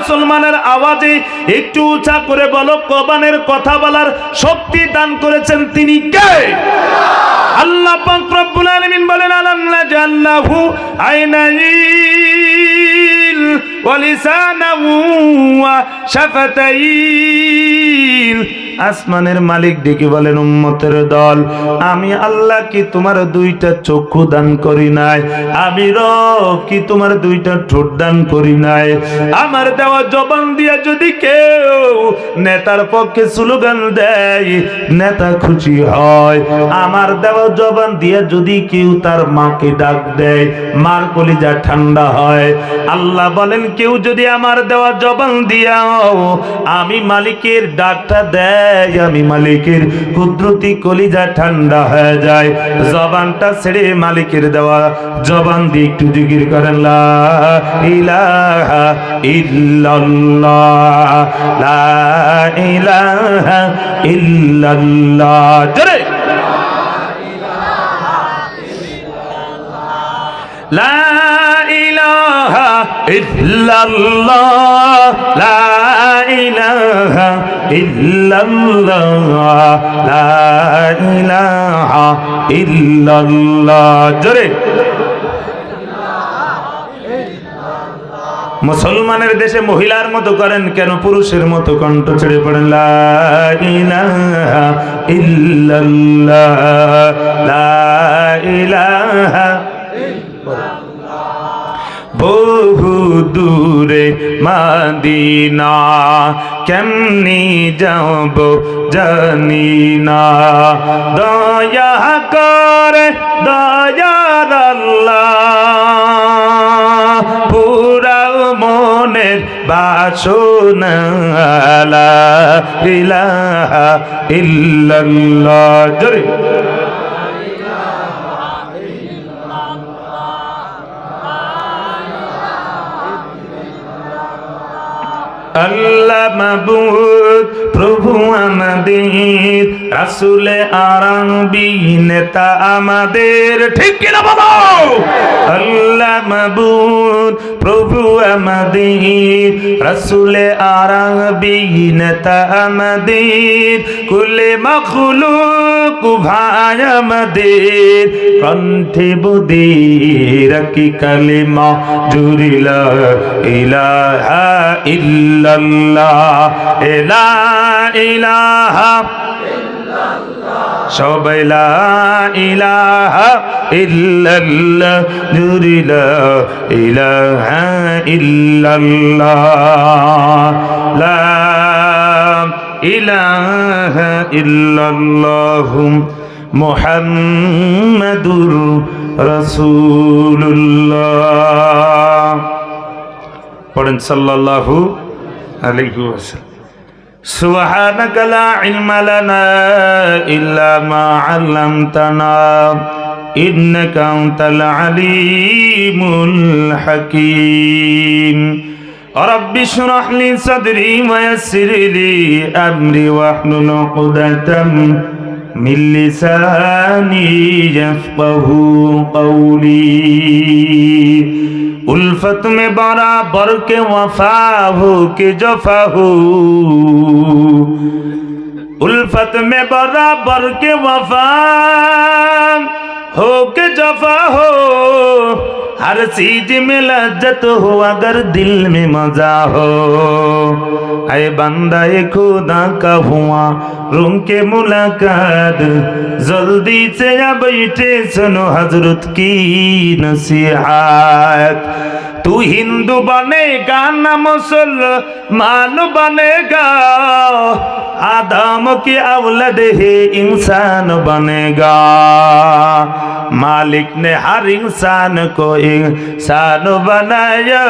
মুসলমানের আওয়াজে একটু উঁচা করে বলো, কোরআনের কথা বলার শক্তি দান করেছেন তিনি কে? আল্লাহ পাক রব্বুল আলামিন বলেন, আলাম নাজাল্লাহু আইনাইন ওয়া লিসানাহু ওয়া শাফাতাইন। আসমানের মালিক ডেকে বলেন, উম্মতের দল, আমি আল্লাহ কি তোমার দুইটা চক্ষু দান করি নাই? আমি রব কি তোমার দুইটা ঠোঁট দান করি নাই? আমার দেওয়া জবান দিয়া যদি কেউ নেতার পক্ষে স্লোগান দেয়, নেতা খুশি হয়। আমার দেওয়া জবান দিয়া যদি কেউ তার মাকে ডাক দেয়, মার কলিজা ঠান্ডা হয়। আল্লাহ বলেন, কেউ যদি আমার দেওয়া জবান দিয়া আমি মালিকের ডাকটা দেয়, আমি মালিকের কুদরতি কলিজা ঠান্ডা হয়ে যায়। জবানটা ছেড়ে মালিকের দেওয়া জবান দিয়ে একটু জিকির করেন, লা ইলাহা ইল্লাল্লাহ, লা ইলাহা ইল্লাল্লাহ। জোরে লা ইলাহা ইল্লাল্লাহ, লা ইলাহা ইল্লাল্লাহ, লা ইলাহা ইল্লাল্লাহ। জোরে মুসলমানের দেশে মহিলার মতো করেন কেন? পুরুষের মতো কণ্ঠ ছেড়ে পড়েন, লা ইলাহা ইল্লাল্লাহ, লা ইলাহা। বহু দূরে মদিনা কেমনি যাব জানি না, দয়া করে দয়ার আল্লাহ পুরা মনের বাসনা, লা ইলাহা ইল্লাল্লাহ। জোরে আল্লাহ মাবুদ প্রভু আমাদের, রাসূলে আরবি নেতা আমাদের, ঠিক কিনা বলো? আল্লাহ মাবুদ প্রভু আমাদের, রাসূলে আরবি নেতা আমাদের, কুলে মাখলুক ভাই আমাদের, কণ্ঠে বুদের কি কালিমা জুড়ে লা ইলাহা ইল্লাল্লাহ, লা ইলাহা ইল্লাল্লাহ, সবাই লা ইলাহা ইল্লাল্লাহ, জুড়ে লা ইলাহা ইল্লাল্লাহ, লা ইলাহা ইল্লাল্লাহ মুহাম্মাদুর রাসূলুল্লাহ। পড়েন সাল্লাল্লাহু আলাইহি ওয়াসাল্লাম। সুবহানাকা লা ইলমা লানা ইল্লা মা আল্লামতানা ইন্নাকা আনতাল আলিমুল হাকীম। রব্বি ইশরাহ লি সাদরি ওয়া ইয়াসসির লি আমরি ওয়াহলুল উকদাতাম মিন লিসানি ইয়াফকাহু কওলি। उल्फत में बराबर के वफा हो के जफा हो, उल्फत में बराबर के वफा हो के जफा हो, हर चीज में लज्जत हो अगर दिल में मजा हो। ऐ बंदा ये खुदा का हुआ रूम के मुलाकात, जल्दी से या बैठे सुनो हजरत की नसीहत। तू हिंदू बनेगा ना मुसलमान बनेगा, आदम की औलाद है इंसान बनेगा। मालिक ने हर इंसान को इंसान बनाया,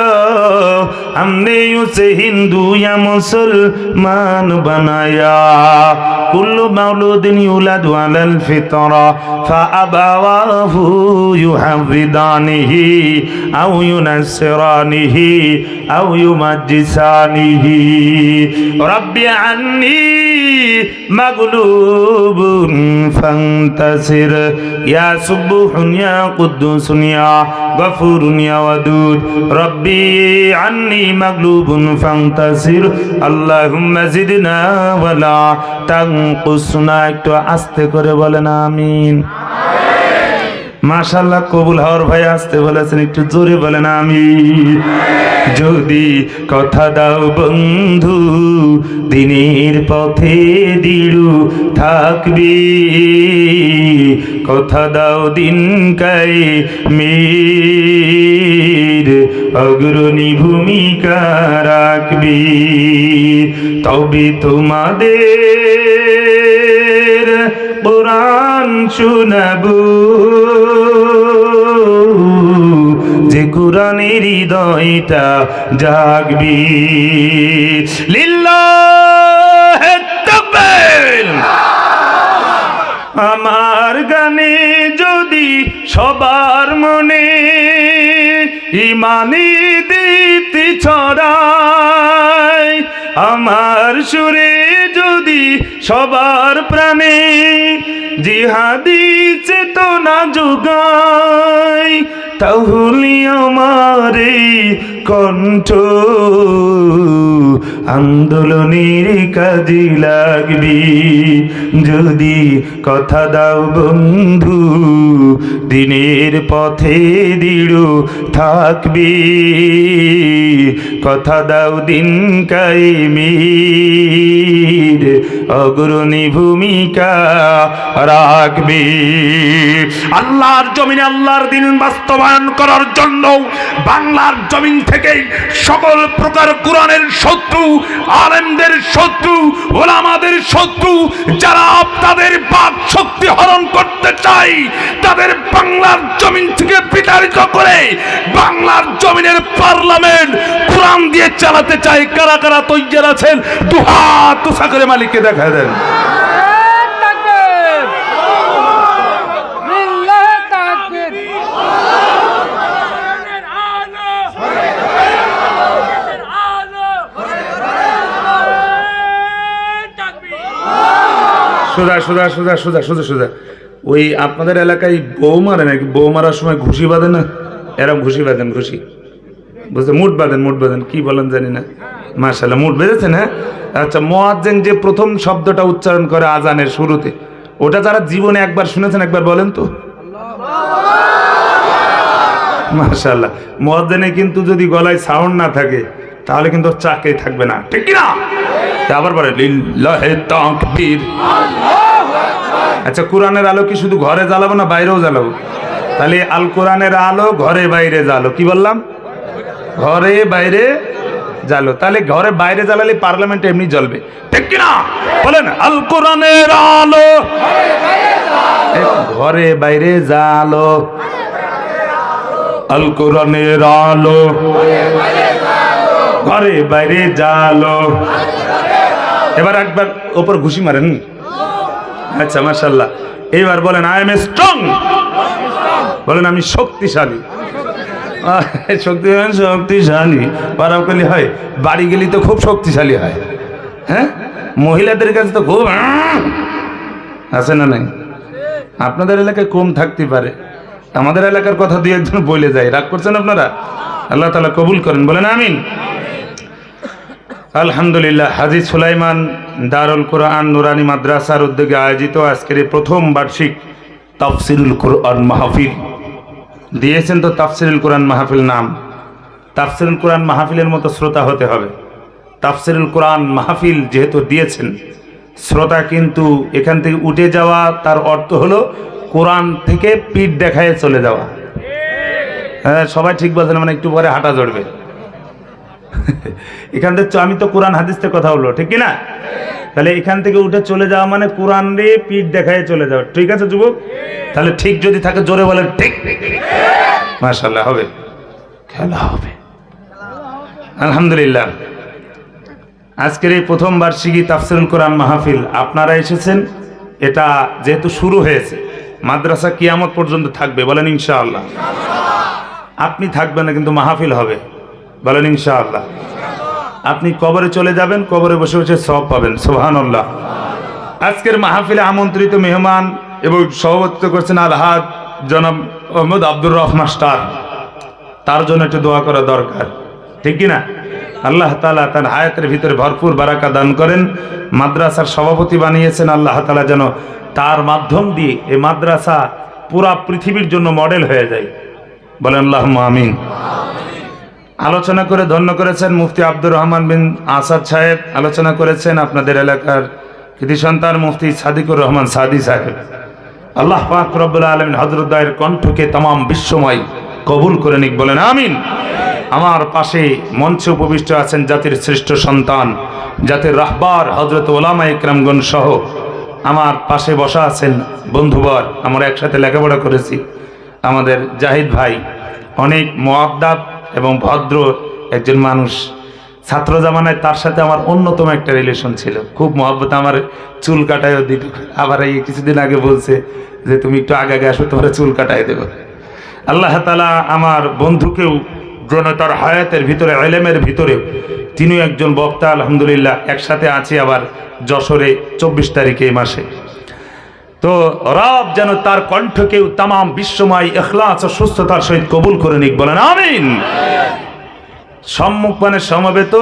हमने उसे हिंदू या मुसलमान बनाया। कुल्लु मौलूदिन युलदु अलल फितरा फअबवाहु युहव्विदानिही औ युनस्सिरानिही ইউনাসসিরানিহি আও ইউমাজ্জিসানিহি রাব্বি আন্নী মাগলুবুন ফান্তাসির ইয়া সুবহুন ইয়া কুদ্দুসুন ইয়া গফুরুন ইয়া ওয়াদুদ রাব্বি আন্নী মাগলুবুন ফান্তাসির আল্লাহুম্মা জিদনা ওয়ালা তানকুসনা। একটু আস্তে করে বলেন আমিন। মাশাআল্লাহ, কবুল হওয়ার ভাই আসতে বলেছেন, একটু জোরে বলেন আমিন। যদি কথা দাও বন্ধু দিনের পথে দৃঢ় থাকবি, কথা দাও দিন কায়েমের অগ্রণী ভূমিকা রাখবি, তবে তোমাদের কোরআন শোনাবো, যে কোরআনের হৃদয়টা জাগবি। লিল্লাহে তাকবীর। আমার গানে যদি সবার মনে ইমানি দীপ্তি ছড়ায়, আমার সুরে যদি সবার প্রাণে জিহাদি চেতনা যোগায়, তাহলে আমার এই কণ্ঠ আন্দোলনের কাজে লাগবি। যদি কথা দাও বন্ধু দিনের পথে দৃঢ় থাকবি, কথা দাও দিন কায়েমের অগ্রণী ভূমিকা রাখবি। আল্লাহর জমিনে আল্লাহর দিন বাস্তবায়ন করার জন্য বাংলার জমিন থেকে সকল প্রকার কোরআনের শত্রু, আলেমদের শত্রু, ওলামাদের শত্রু যারা আপনাদের বাক শক্তি হরণ করতে চায়, তাদের বাংলার জমিন থেকে বিতাড়িত করে বাংলার জমিনের পার্লামেন্ট কোরআন দিয়ে চালাতে চায়। কারা কারা তৈরি আছেন দুহাত তুষা করে মালিককে দেখা দেন। সোজা সোজা সোজা সোজা সোজা সোজা। ওই আপনাদের এলাকায় বউ মারে নাকি? বউ মারার সময় ঘুষি বাঁধে না? এরকম ঘুষি বাঁধেন, ঘুষি বুঝতে, মুঠ বাঁধেন, মুঠ বাঁধেন, কি বলেন জানি না। মাশাআল্লাহ, মুঠ বেঁধেছেন। হ্যাঁ, আচ্ছা। মুয়াজ্জিন যে প্রথম শব্দটা উচ্চারণ করে আজানের শুরুতে, ওটা যারা জীবনে একবার শুনেছেন একবার বলেন তো। মাশাআল্লাহ। মুয়াজ্জিনে কিন্তু যদি গলায় সাউন্ড না থাকে তাহলে কিন্তু চাকরি থাকবে না, ঠিক কি না? আবার বলে লিল্লাহে তাকবীর। আচ্ছা, কোরআনের আলো কি শুধু ঘরে জ্বালাবো না বাইরেও জ্বালাবো? তাহলে আল কোরআনের আলো ঘরে বাইরে জ্বালো। কি বললাম? ঘরে বাইরে জ্বালো। তাহলে ঘরে বাইরে জ্বালালে পার্লামেন্ট এমনি জ্বলবে, ঠিক কি না? বলেন আল কোরআনের আলো ঘরে বাইরে জ্বালো, আল কোরআনের আলো ঘরে বাইরে জ্বালো। এবার একবার ওপর ঘুষি মারেন। আচ্ছা, মাশাআল্লাহ। এইবার বলেন আই এম স্ট্রং। বলেন আমি শক্তিশালী। শক্তিশালী পারাকলি হয়, বাড়ি গেলি তো খুব শক্তিশালী হয়। হ্যাঁ, মহিলাদের কাছে তো খুব আছে না নাই? আপনাদের এলাকায় কম থাকতে পারে, আমাদের এলাকার কথা দিয়ে একজন বলে যায়। রাগ করছেন আপনারা? আল্লাহ তাআলা কবুল করেন, বলেন আমিন। আলহামদুলিল্লাহ। হাজী সুলাইমান দারুল কোরআন নুরানি মাদ্রাসার উদ্যোগে আয়োজিত আজকের এই প্রথম বার্ষিক তাফসিরুল কোরআন মাহফিল দিয়েছেন তো তাফসিরুল কোরআন মাহফিল নাম। তাফসিরুল কোরআন মাহফিলের মতো শ্রোতা হতে হবে। তাফসিরুল কোরআন মাহফিল যেহেতু দিয়েছেন, শ্রোতা কিন্তু এখান থেকে উঠে যাওয়া, তার অর্থ হলো কোরআন থেকে পিঠ দেখায় চলে যাওয়া। হ্যাঁ, সবাই ঠিক বলছেন, মানে একটু পরে হাঁটা জড়বে। এখান থেকে আমি তো কোরআন হাদিসের কথা হলো, ঠিক কি না? তাহলে এখান থেকে উঠে চলে যাওয়া মানে কোরআন রে পিঠ দেখায় চলে যাওয়া, ঠিক আছে যুবক? তাহলে ঠিক যদি থাকে জোরে বলেন ঠিক। মাশাআল্লাহ, হবে, খেলা হবে আলহামদুলিল্লাহ। আজকের এই প্রথম বার্ষিকী তাফসিরুল কোরআন মাহফিল আপনারা এসেছেন, এটা যেহেতু শুরু হয়েছে, মাদ্রাসা কিয়ামত পর্যন্ত থাকবে, বলেন ইনশাআল্লাহ। আপনি থাকবেন না, কিন্তু মাহফিল হবে। বলেন ইনশাআল্লাহ। আপনি কবরে চলে যাবেন, কবরে বসে বসে সওয়াব পাবেন। সুবহানাল্লাহ। আজকের মাহফিলে আমন্ত্রিত মেহমান এবং সভাপতিত্ব করছেন আলহাজ জনাব মোহাম্মদ আব্দুর রহমান মাস্টার। তার জন্য একটু দোয়া করা দরকার, ঠিক কিনা? আল্লাহ তাআলা তার হায়াতের ভিতরে ভরপুর বারাকা দান করেন। মাদ্রাসার সভাপতি বানিয়েছেন, আল্লাহ তাআলা যেন তার মাধ্যম দিয়ে এই মাদ্রাসা পুরা পৃথিবীর জন্য মডেল হয়ে যায়। বলেন আল্লাহুম্মা আমিন। আলোচনা করে ধন্য করেছেন মুফতি আব্দুর রহমান বিন আসাদ সাহেব, আলোচনা করেছেন আপনাদের এলাকার কৃতি সন্তান মুফতি সাদিকুর রহমান সাদি সাহেব। আল্লাহ পাক রব্বুল আলামিন হযরত দায়ের কণ্ঠকে तमाम বিশ্বময় কবুল করে নিক। বলেন আমিন। আমার পাশে মঞ্চে উপবিষ্ট আছেন জাতির শ্রেষ্ঠ সন্তান, জাতির রাহবার হযরত উলামা ইকরামগণ সহ আমার পাশে বসা আছেন বন্ধুবর, আমরা একসাথে লেখাপড়া করেছি। আমাদের জাহিদ ভাই অনেক মুআদ্দাব এবং ভদ্র একজন মানুষ। ছাত্র জামানায় তার সাথে আমার অন্যতম একটা রিলেশন ছিল, খুব মহব্বত। আমার চুল কাটায়ও দিত। আবার এই কিছুদিন আগে বলছে যে তুমি একটু আগে আগে আসো, তোমার চুল কাটাই দেব। আল্লাহ তাআলা আমার বন্ধুকেও যেন তার হায়াতের ভিতরে, ইলমের ভিতরে তিনিও একজন বক্তা। আলহামদুলিল্লাহ একসাথে আছি আবার যশোরে 24 তারিখে এই মাসে। তো রব যেন তার কণ্ঠকেও तमाम বিশ্বময় ইখলাস ও সুস্থতার সহিত কবুল করে নিক। বলেন আমিন। সম্মুখপানে সমবেত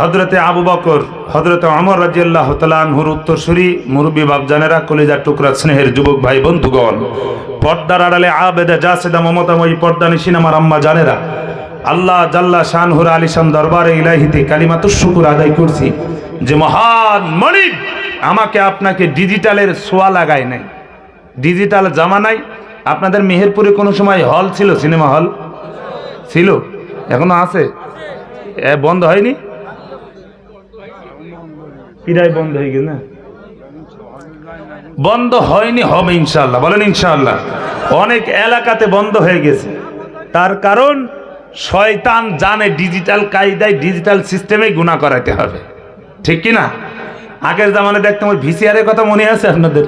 হযরতে আবু বকর, হযরতে ওমর রাদিয়াল্লাহু তাআলা আনহুর উত্তরসূরি মুরব্বী বাপজানেরা, কলিজার টুকরা স্নেহের যুবক ভাই বন্ধুগণ, পর্দার আড়ালে আবেদা জাসেদা মমতাময়ী পর্দানিশিন আমার আম্মা জানেরা, আল্লাহ জাল্লা শানহুর আলিশান দরবারে ইলাহিতে কালিমাতুশ শুকর আদায় করছি যে মহান মালিক আমাকে আপনাকে ডিজিটালের ছোঁয়া লাগায় নাই। ডিজিটাল জামানায় আপনাদের মেহেরপুরে কোনো সময় হল ছিল, সিনেমা হল ছিল? এখনো আছে? বন্ধ হয়নি? প্রায় বন্ধ হয়ে গেছে না? বন্ধ হয়নি, হবে ইনশাআল্লাহ। বলেন ইনশাআল্লাহ। অনেক এলাকাতে বন্ধ হয়ে গেছে, তার কারণ শয়তান জানে ডিজিটাল কায়দায়, ডিজিটাল সিস্টেমে গুনাহ করাতে হবে, ঠিক কি না? আগের জামানায় দেখতাম ওই ভিসিআরের কথা মনে আছে আপনাদের?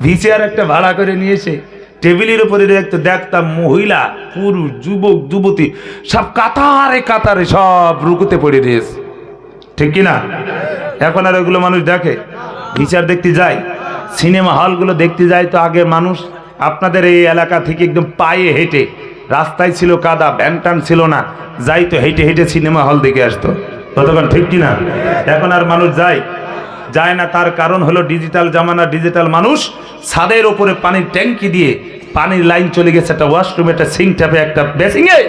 ভিসিআর একটা ভাড়া করে নিয়ে এসে টেবিলের উপরে দেখতাম মহিলা, পুরুষ, যুবক, যুবতী সব কাতারে কাতারে সব রুকুতে পড়ে দিয়েছে, ঠিক কি না? এখন আর ওগুলো মানুষ দেখে? ভিসিআর দেখতে যায়, সিনেমা হলগুলো দেখতে যায় তো আগে মানুষ আপনাদের এই এলাকা থেকে একদম পায়ে হেঁটে, রাস্তায় ছিল কাদা, ভ্যান ট্যান ছিল না, যাই তো হেঁটে হেঁটে সিনেমা হল দেখে আসতো ততক্ষণ, ঠিক কি না? এখন আর মানুষ যায় না। তার কারণ হলো ডিজিটাল জামানা, ডিজিটাল মানুষ। ছাদের ওপরে পানির ট্যাঙ্কি দিয়ে পানির লাইন চলে গেছে একটা ওয়াশরুম, একটা সিঙ্ক ট্যাপে, একটা বেসিংয়ে,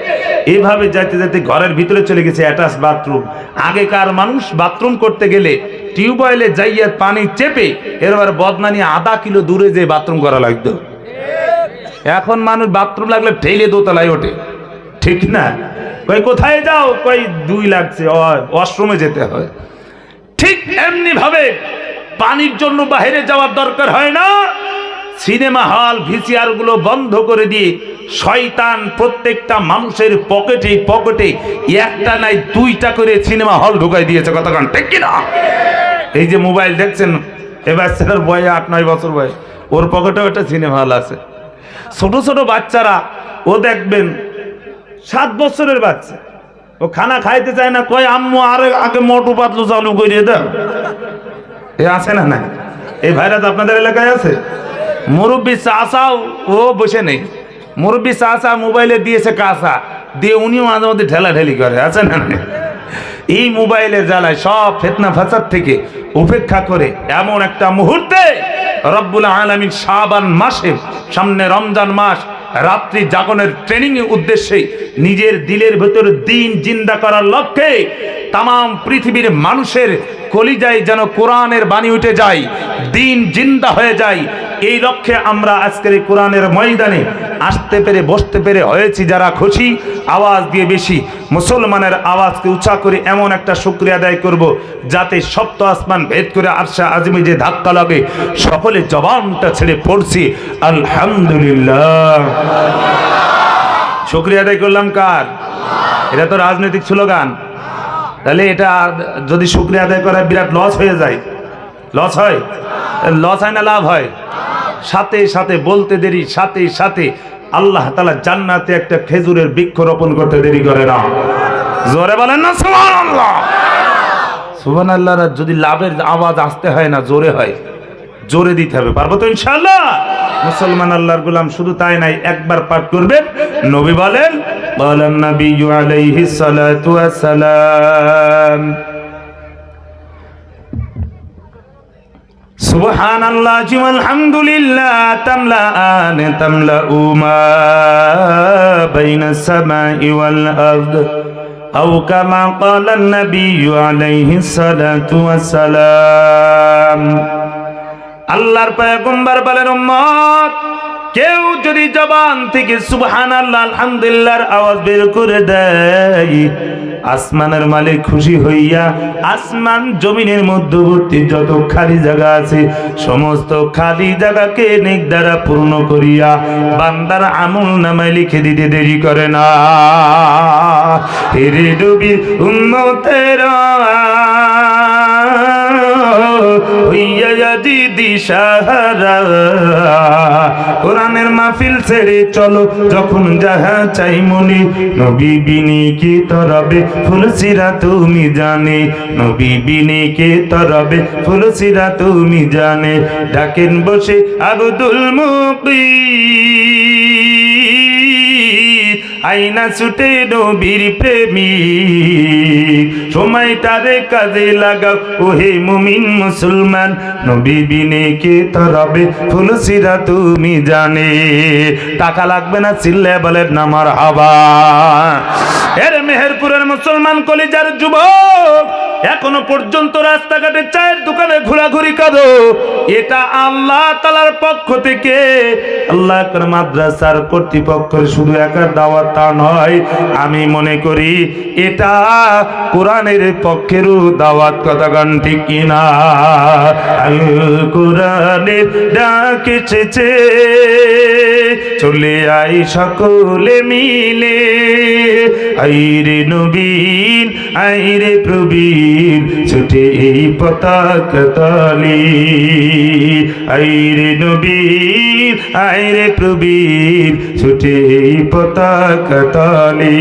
এইভাবে যাইতে যাইতে ঘরের ভিতরে চলে গেছে অ্যাটাচ বাথরুম। আগেকার মানুষ বাথরুম করতে গেলে টিউবওয়েলে যাইয়া পানি চেপে এরবার বদনানি আধা কিলো দূরে যে বাথরুম করা লাগতো। এখন মানুষ বাথরুম লাগলে ঠেলে দোতলায় ওঠে, ঠিক না? কই কোথায় যাও? কই 2 লাগছে, ওয়াশরুমে যেতে হয়। ঠিক এমনি ভাবে পানির জন্য বাইরে যাওয়ার দরকার হয় না। সিনেমা হল, ভিসিআর গুলো বন্ধ করে দিয়ে শয়তান প্রত্যেকটা মানুষের পকেটে পকেটে একটা নাই 2টা করে সিনেমা হল ঢুকাই দিয়েছে, কতক্ষণ, ঠিক কিনা? এই যে মোবাইল দেখছেন, এবার সেটার বয়স 8-9 বছর বয়স, ওর পকেটেও একটা সিনেমা হল আছে। ছোট ছোট বাচ্চারা, ও দেখবেন 7 বছরের বাচ্চা, ও খানা খাইতে চায় না, কয় আম্মু আরে আগে মোটু পাতলু চালু করিয়ে দাও। এ আছে না? না, এই ভাইরাস আপনাদের এলাকায় আছে? মুরব্বী চাচাও ও বসে নেই, মুরব্বী চাচা মোবাইলে দিয়েছে কাঁচা দিয়ে, উনিও মাঝে মধ্যে ঠেলাঠেলি করে, আছে না? এই মোবাইলের জ্বালায় সব ফিতনা ফাসাদ থেকে উপেক্ষা করে এমন একটা মুহূর্তে রব্বুল আলামিন শাবান মাসে, সামনে রমজান মাস, রাত্রি জাগরণের ট্রেনিং এর উদ্দেশ্যে নিজের দিলের ভেতর দিন জিন্দা করার লক্ষ্যে तमाम পৃথিবীর মানুষের কলিজায় যেন কোরআনের বাণী উঠে যায়, দিন জিন্দা হয়ে যায়, এই লক্ষ্যে আমরা আজকের এই কোরআনের ময়দানে আসতে পেরে, বসতে পেরে হয়েছি যারা খুশি। আওয়াজ দিয়ে বেশি মুসলমানের আওয়াজকে উঁচা করে এমন একটা শুকরিয়া আদায় করব যাতে সপ্ত আসমান ভেদ করে আরশে আযমে যে ধাক্কা লাগে সকলে জবানটা ছেড়ে পড়ছি আলহামদুলিল্লাহ। শুকরিয়া আদায় করলাম কার? এটা তো রাজনৈতিক স্লোগান। তাহলে এটা যদি শুকরিয়া আদায় করা বিরাট লস হয়ে যায়, লস হয়? লস হয় না লাভ হয়? সাথে সাথে বলতে দেরি, সাথে সাথে আল্লাহ তাআলা জান্নাতে একটা খেজুরের বৃক্ষ রোপণ করতে দেরি করে না। জোরে বলেন না সুবহানাল্লাহ। সুবহানাল্লাহ। যদি লাভের আওয়াজ আসতে হয় না, জোরে হয়, জোরে দিতে হবে। পারবো তো ইনশাআল্লাহ? মুসলমান আল্লাহর গোলাম শুধু তাই নাই, একবার পাঠ করবেন। নবী বলেন, বলেন নবী আলাইহিস সালাতু ওয়াস সালাম, সুবহানাল্লাহি ওয়াল হামদুলিল্লাহ তামলাআন তামলাউ মা বাইনাস সামাই ওয়াল আরদ আও কামা ক্বালা নবী আলাইহিস সালাতু ওয়াস সালাম। আল্লাহর পয়গম্বর বলেন, উম্মত, কেউ যদি জবান থেকে সুবহানাল্লাহ আলহামদুলিল্লাহর আওয়াজ বের করে দেয়, আসমানের মালিক খুশি হইয়া আসমান জমিনের মধ্যবর্তী যত খালি জায়গা আছে সমস্ত খালি জায়গাকে নেক দ্বারা পূর্ণ করিয়া বান্দার আমল নামায় লিখে দিতে দেরি করে না। হেরে নবীর উম্মতেরা হইয়া যদি দিশাহারা, কোরআনের মাহফিল ছেড়ে চলো যখন যাহা চাই মনে, নবী বিনি কে তরবে ফুলসিরা তুমি জানে, নবী বিনি কে তরবে ফুলসিরা তুমি জানে। ডাকেন বসে আব্দুল মুকিত, আইনা ছুটে নবীর প্রেমিক, সময়টারে কাজে লাগাও ওহে মুমিন মুসলমান, নবী বিনে কে তরবে ফুলসিরা তুমি জানে। টাকা লাগবে না, চিল্লে বলেন না মারহাবা। এর মেহেরপুরের মুসলমান কলিজার যুবক, এখনো পর্যন্ত রাস্তাঘাটে চায়ের দোকানে ঘোরাঘুরি করো, এটা আল্লাহ তাআলার পক্ষ থেকে, আল্লাহ মাদ্রাসার কর্তৃপক্ষের শুধু একা দাওয়াত তা নয়, আমি মনে করি এটা কোরআনের পক্ষেরও দাওয়াত। কথা গান ঠিক কিনা? আল কোরআনের ডাক এসেছে, চলে আই সকলে মিলে, আইরে নবীন আইরে প্রবীণ ছুটে এই পতাকা তলে, আইরে নবীন আইরে প্রবীণ ছুটে এই পতাকা তলে।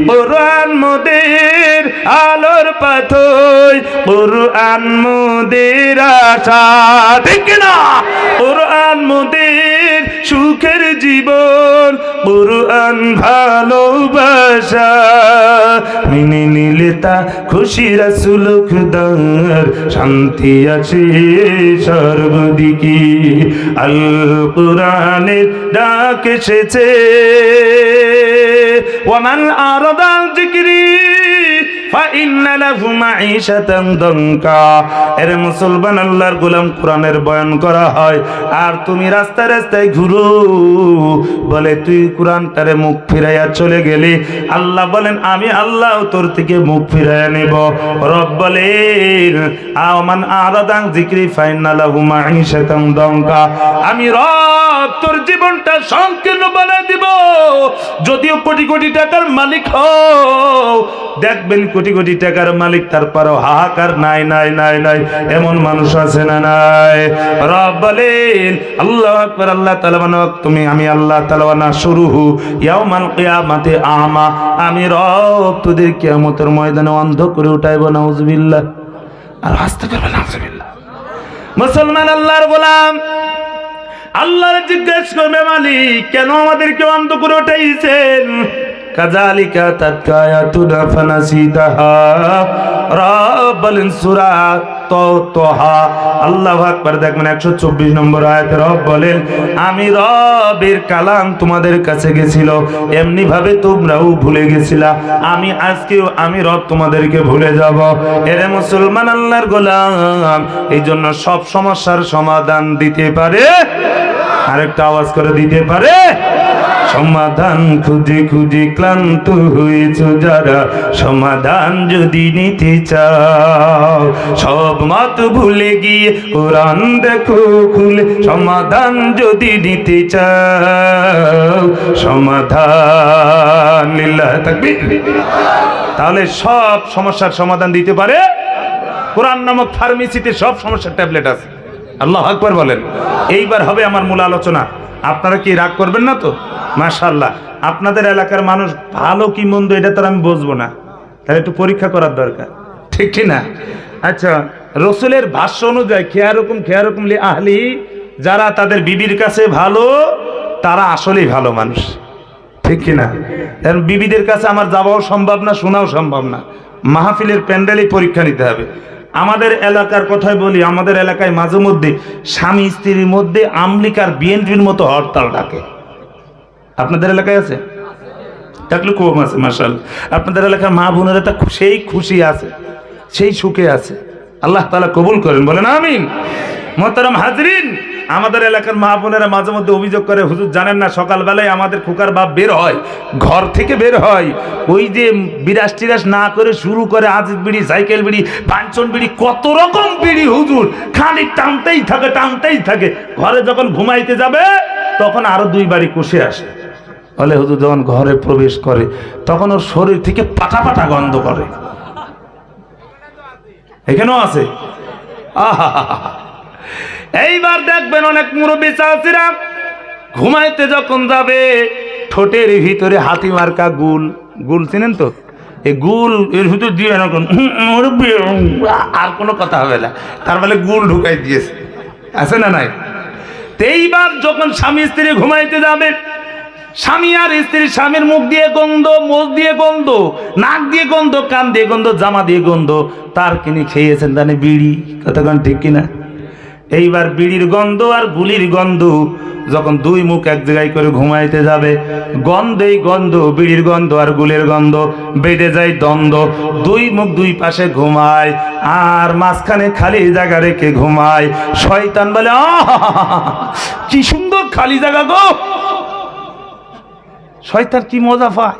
কোরআন মোদের আলোর পাথর, কোরআন মোদের আশা, ঠিক না? কোরআন মোদের সুখের জীবন, কোরআন ভালোবাসা, মেনে নিলে তা খুশি রাসূল খুদার, শান্তি আছে সর্বদিকে। আল কোরআনের ডাক এসেছে, ওয়ামান আরাদা যিকরি ফাইন্না লাহু মাঈশাতান দানকা। এর মুসলমান আল্লাহর গোলাম, কোরআনের বয়ান করা হয় আর তুমি রাস্তায় রাস্তায় ঘুরো, বলে তুই কোরআনটারে মুখ ফিরাইয়া চলে গেলে, আল্লাহ বলেন আমি আল্লাহ তোর থেকে মুখ ফিরাইয়া নেব। রব বলেন আমান আরাদা যিকরি ফাইন্না লাহু মাঈশাতান দানকা, আমি রব তোর জীবনটা সংকীর্ণ বানায় দিব। যদিও কোটি কোটি টাকার মালিক হও, দেখবেন কোটি কোটি টাকার মালিক, তারপরও হাহাকার নাই নাই নাই নাই, এমন মানুষ আছে না নাই? রব বলেন আল্লাহু আকবার, আল্লাহ তাআলা বানা তুমি, আমি আল্লাহ তাআলা বানা শুরুহু ইয়াউমাল কিয়ামাতি আমা, আমি রব তোদের কিয়ামতের ময়দানে অন্ধ করে উঠাইব। নাউজুবিল্লাহ। আর হাসতে পারবে না। নাউজুবিল্লাহ। মুসলমান আল্লাহর গোলাম আল্লাহর জিজ্ঞেস করবে, মালিক কেন আমাদেরকে অন্ধ করে উঠাইছেন? কাযালিকা তাতকা আয়াতুনা ফানাসিতাহা। রব বলেন সূরা তাহা, আল্লাহু আকবার, দেখবেন 124 নম্বর আয়াতে রব বলেন আমি রবের কালাম তোমাদের কাছে গেছিল, এমনি ভাবে তোমরাও ভুলে গেছিলা, আমি আজকেও আমি রব তোমাদেরকে ভুলে যাব। এরে মুসলমান আল্লাহর গোলাম, এই জন্য সব সমস্যার সমাধান দিতে পারে, আরেকটা আওয়াজ করে দিতে পারে। সমাধান খুঁজে খুঁজে ক্লান্ত হয়েছো যারা, সমাধান যদি নিতে চাও, সব মত ভুলে গিয়ে কোরআন দেখো খুলে, সমাধান যদি নিতে চাও, সমাধান লিল্লাহ তাকবীর। তাহলে সব সমস্যার সমাধান দিতে পারে কোরআন নামক ফার্মেসিতে, সব সমস্যার ট্যাবলেট আছে। আল্লাহু আকবার বলেন। এইবার হবে আমার মূল আলোচনা। আপনারা কি রাগ করবেন না তো? মাশাআল্লাহ। আপনাদের এলাকার মানুষ ভালো কি মন্দ এটা তো আমি বুঝবো না, তাহলে একটু পরীক্ষা করার দরকার, ঠিক কি না? আচ্ছা, রসুলের ভাষ্য অনুযায়ী খেয়ারকম লি আহলি, যারা তাদের বিবির কাছে ভালো তারা আসলেই ভালো মানুষ, ঠিক কি না? কারণ বিবিদের কাছে আমার যাওয়াও সম্ভব না, শোনাও সম্ভব না, মাহফিলের প্যান্ডেলেই পরীক্ষা নিতে হবে। আমাদের এলাকার কথাই বলি, আমাদের এলাকায় মাঝে মধ্যে স্বামী স্ত্রীর মধ্যে আমলিকার বিএনপির মতো হরতাল ডাকে। আপনাদের এলাকায় আছে? থাকলে কম আছে মাশাআল্লাহ। আপনাদের এলাকার মা বোনেরা তা সেই খুশি আছে, সেই সুখে আছে, আল্লাহ তাআলা কবুল করেন, বলেন আমিন। মোহতারাম হাজরিন, আমাদের এলাকার মা বোনেরা মাঝে মধ্যে অভিযোগ করে, হুজুর জানেন না সকালবেলায় আমাদের খোকার বাপ বের হয়, ঘর থেকে বের হয়, ওই যে বিরাস টিরাস না করে শুরু করে আজিজ বিড়ি, সাইকেল বিড়ি, পাঞ্চন বিড়ি, কত রকম বিড়ি হুজুর, খালি টানতেই থাকে। ঘরে যখন ঘুমাইতে যাবে তখন আরো 2 বাড়ি কষে আসে। বলে হুজুর যখন ঘরে প্রবেশ করে তখন ওর শরীর থেকে পাটা গন্ধ করে। এখানেও আছে। আহা, এইবার দেখবেন অনেক মুরব্বী চাচিরা ঘুমাইতে যখন যাবে ঠোঁটের ভিতরে হাতি মার্কা গুল চিনেন তো, এই গুল এর ভিতর দিয়ে আর কোনো কথা হবে না, তার মানে গুল ঢুকাই দিয়েছে, আছে না নাই? এইবার যখন স্বামী স্ত্রী ঘুমাইতে যাবে, স্বামী আর স্ত্রী, স্বামীর মুখ দিয়ে গন্ধ, মোজ দিয়ে গন্ধ, নাক দিয়ে গন্ধ, কান দিয়ে গন্ধ, জামা দিয়ে গন্ধ, তার কিনে খেয়েছেন জানে বিড়ি, কতক্ষণ ঠিক কিনা? এইবার বিড়ির গন্ধ আর গুলির গন্ধ যখন 2 মুখ এক জায়গায় করে ঘুমাইতে যাবে, গন্ধেই গন্ধ, বিড়ির গন্ধ আর গুলের গন্ধ, বেঁধে যায় দ্বন্দ্ব, 2 মুখ 2 পাশে ঘুমায়, আর মাঝখানে খালি জায়গা রেখে ঘুমায়। শয়তান বলে কি সুন্দর খালি জায়গা গো, শয়তান কি মজা পায়।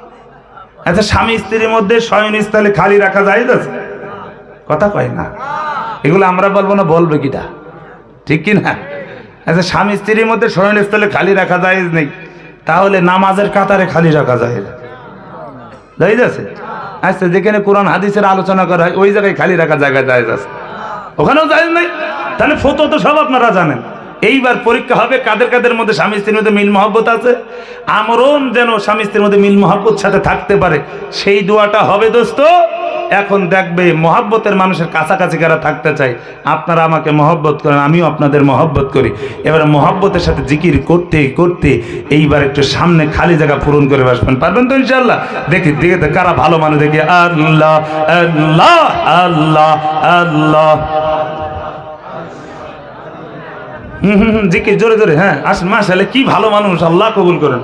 আচ্ছা, স্বামী স্ত্রীর মধ্যে শয়নস্থলে খালি রাখা যায় না? কথা কয় না, এগুলো আমরা বলবো না, বলবে কিটা, ঠিক কি না? আচ্ছা, স্বামী স্ত্রীর মধ্যে শয়নস্থলে খালি রাখা যায় নেই, তাহলে নামাজের কাতারে খালি রাখা যায় আছে? আচ্ছা, যেখানে কোরআন হাদিসের আলোচনা করা হয় ওই জায়গায় খালি রাখা জায়গা যায় আছে, ওখানেও যায় নাই? তাহলে ফতোয়া তো সব আপনারা জানেন। এইবার পরীক্ষা হবে কাদের মধ্যে স্বামী স্ত্রীর মধ্যে মিল মহব্বত আছে। আমরণ যেন স্বামী স্ত্রীর মধ্যে মিল মহব্বত সাথে থাকতে পারে, সেই দোয়াটা হবে দোস্ত। এখন দেখবে মহব্বতের মানুষের কাছাকাছি কারা থাকতে চাই, আপনারা আমাকে মহব্বত করেন, আমিও আপনাদের মহব্বত করি। এবারে মহব্বতের সাথে জিকির করতে করতে এইবার একটু সামনে খালি জায়গা পূরণ করে বসবেন, পারবেন তো ইনশাআল্লাহ? দেখি কারা ভালো মানুষ, দেখি আল্লাহ আল্লাহ আল্লাহ আল্লাহ, জিকির জোরে জোরে, হ্যাঁ আসেন, মাশাআল্লাহ কি ভালো মানুষ, আল্লাহ কবুল করেন।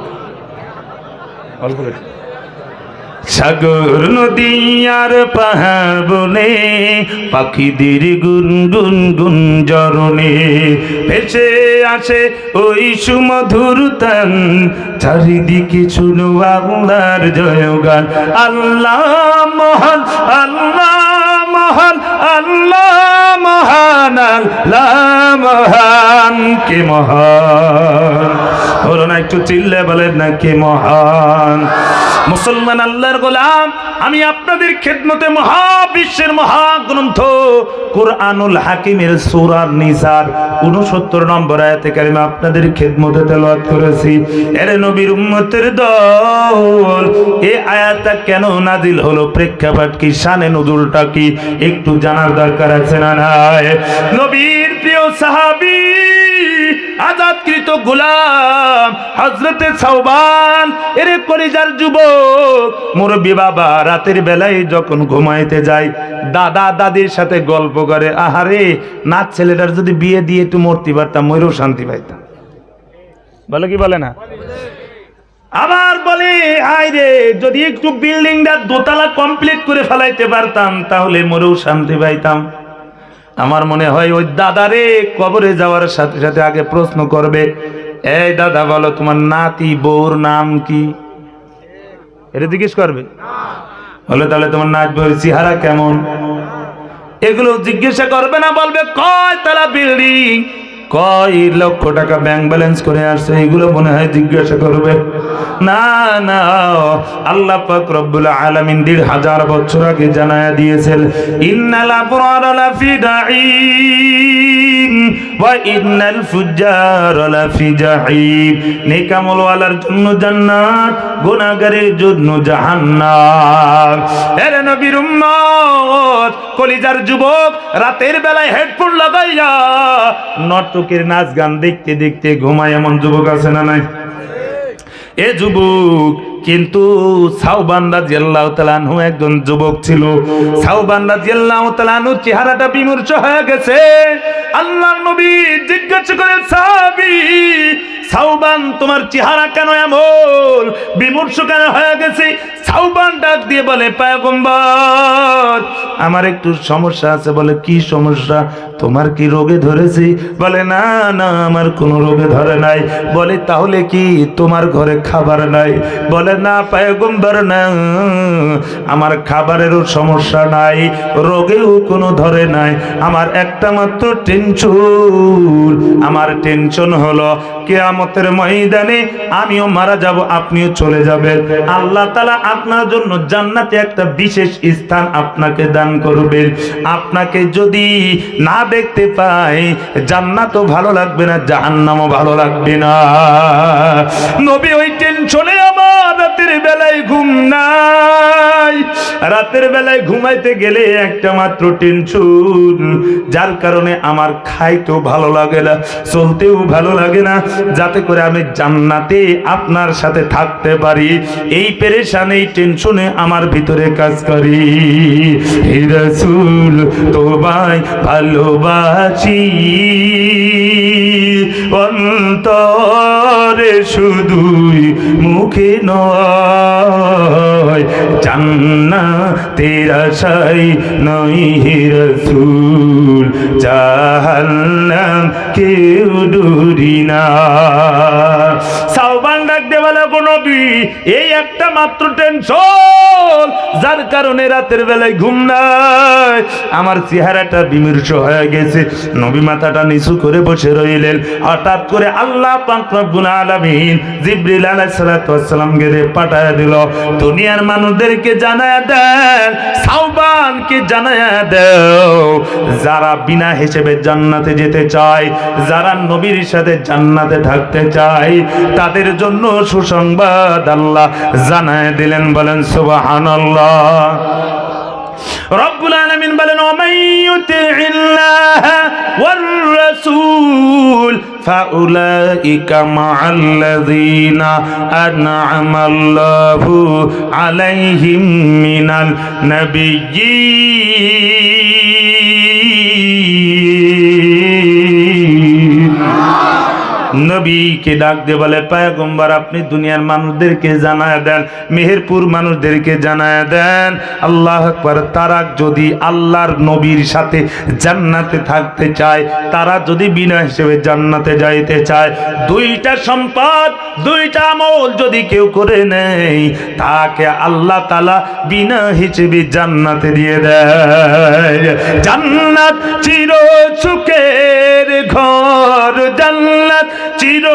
সাগর নদী আর পাহাড় বনে পাখিদের গুনগুন গুঞ্জরণে ভেসে আসে ওই সুমধুর তান, চারিদিকে শুনো আল্লাহর জয়গান। আল্লাহ মহান, আল্লাহ মহান, আল্লাহ মহান, আল্লাহ মহান, কে মহান, বলো না একটু চিল্লে বলেন না কে মহান। মুসলমান আল্লাহর গোলাম, আমি আপনাদের খেদমতে মহাবিশ্বের মহাগ্রন্থ কুরআনুল হাকিমের সূরা নিসার 69 নম্বর আয়াতে কারিমা আপনাদের খেদমতে তেলাওয়াত করেছি। এর নবীর উম্মতের দল, এই আয়াতটা কেন নাজিল হলো, প্রেক্ষাপট কি, শানে নুজুলটা কি, একটু জানার দরকার আছে না নাই? নবীর প্রিয় সাহাবী, আজাদকৃত গোলাম হযরতে সাওবান, এর কলিজার যুবক মুরব্বী বাবা, রাতের বেলায় যখন ঘুমাইতে যায় দাদা দাদির সাথে গল্প করে, আহারে নাচ ছেলেটার যদি বিয়ে দিয়ে একটু মরতে পারতাম, মরেও শান্তি পাইতাম, বলে কি বলে না? আবার বলে হায় রে, যদি একটু বিল্ডিংটা দোতলা কমপ্লিট করে ফেলাইতে পারতাম তাহলে মরেও শান্তি পাইতাম। আমার মনে হয় ওই দাদারে কবরে যাওয়ার সাথে সাথে আগে প্রশ্ন করবে, এই দাদা বলো তোমার নাতি বউর নাম কি, এটা জিজ্ঞেস করবে। বলে তাহলে তোমার নাচ বউর চেহারা কেমন, এগুলো জিজ্ঞাসা করবে না, বলবে কয় তলা বিল্ডিং, কয় লক্ষ টাকা ব্যাংক ব্যালেন্স করে আসছে, এগুলো মনে হয় জিজ্ঞাসা করবে? না না, আল্লাহ পাক রব্বুল আলামিন ১৫০০ বছর আগে জানায়া দিয়েছেন, ইন্নাল আবরারা লাফি নাঈম ওয়া ইন্নাল ফুজ্জারা লাফি জাহিম। নেক আমলওয়ালার জন্য জান্নাত, গুনাহগারের জন্য জাহান্নাম। এরে নবীর উম্মত, কলিজার যুবক, রাতের বেলায় হেডফোন লাগাইয়া নর্তকের নাচ গান দেখতে দেখতে ঘুমায় এমন যুবক আছে না নাই? এ যুবক কিন্তু সাওবান রাদিয়াল্লাহু তাআলা আনহু একজন যুবক ছিল। সাওবান রাদিয়াল্লাহু তাআলা আনহু চেহারাটা বিমূর্ষ হয়ে গেছে। আল্লাহর নবী জিজ্ঞাসা করেন, সাহাবী সাওবান, তোমার চেহারা কেন এমন বিমূর্ষ কেন হয়ে গেছে? সাওবান ডাক দিয়ে বলে, পয়গম্বর, আমার একটু সমস্যা আছে। বলে, কি সমস্যা? তোমার কি রোগে ধরেছে? বলে, না না, আমার কোনো রোগে ধরে নাই। বলে, তাহলে কি তোমার ঘরে খাবার নাই? বলে, না পয়গম্বর, না, আমার খাবারেরও সমস্যা নাই, রোগেও কোনো ধরে নাই। আমার একটা মাত্র টেনশন, আমার টেনশন হলো কিয়ামতের ময়দানে আমিও মারা যাব, আপনিও চলে যাবেন। আল্লাহ তাআলা আপনার জন্য জান্নাতে একটা বিশেষ স্থান আপনাকে দান করবেন। আপনাকে যদি না দেখতে পাই, জান্নাতও ভালো লাগবে না, জাহান্নামও ভালো লাগবে না। নবী ওই টেনশনে আমার রাতের বেলায় ঘুম নাই। রাতের বেলায় ঘুমাইতে গেলে একটা মাত্র টেনশন, যার কারণে আমার খাইতেও ভালো লাগে না, চলতেও ভালো লাগে না, যাতে করে আমি জান্নাতে আপনার সাথে থাকতে পারি। এই পেরেশান, এই টেনশনে আমার ভিতরে কাজ করি। হে রাসূল, তোমায় ভালোবাসি অন্তরে, শুধুই মুখে নয়, জান্নাতের আশায় নয় হে রাসূল, জাহান্নাম কেউ ডরি না। সাওবান ডাক দিয়ে বলে, গো নবী, এই একটা মাত্র টেনশন, যার কারণে রাতের বেলায় ঘুম নাই, আমার চেহারাটা বিমূর্ষ হয়ে গেছে। নবী মাথাটা নিচু করে বসে রইলেন। হঠাৎ করে আল্লাহ পাক রব্বুল আলামিন জিবরিল আলাইহিস সালাতু ওয়াস সালামকে পাঠায় দিল, দুনিয়ার মানুষদেরকে জানায়া দেন, সাওবানকে জানায়া দাও, যারা বিনা হিসেবে জান্নাতে যেতে চায়, যারা নবীর সাথে জান্নাতে থাকতে চায়, তাদের জন্য সুসংবাদ আল্লাহ জানায় দিলেন। বলেন সুবহানাল্লাহ। রব্বুল আলামিন বলেন, ওমান ইউতিইল্লাহ ওয়ার রাসূল ফাউলাইকা মাআল্লাযীনা আন'আমাল্লাহু আলাইহিম মিনাল নাবিয়্যিন। নবীকে ডাক দিয়ে বলে, পয়গম্বর, আপনি দুনিয়ার মানুষদেরকে জানায় দেন, মেহেরপুর মানুষদেরকে জানায় দেন, আল্লাহু আকবার, তারা যদি আল্লাহর নবীর সাথে জান্নাতে থাকতে চায়, তারা যদি বিনা হিসেবে জান্নাতে যাইতে চায়, দুইটা সম্পদ, দুইটা আমল যদি কেউ করে নেয়, তাকে আল্লাহ তাআলা বিনা হিসেবে জান্নাতে দিয়ে দেয়। জান্নাত চির সুখের ঘর, জান্নাত চির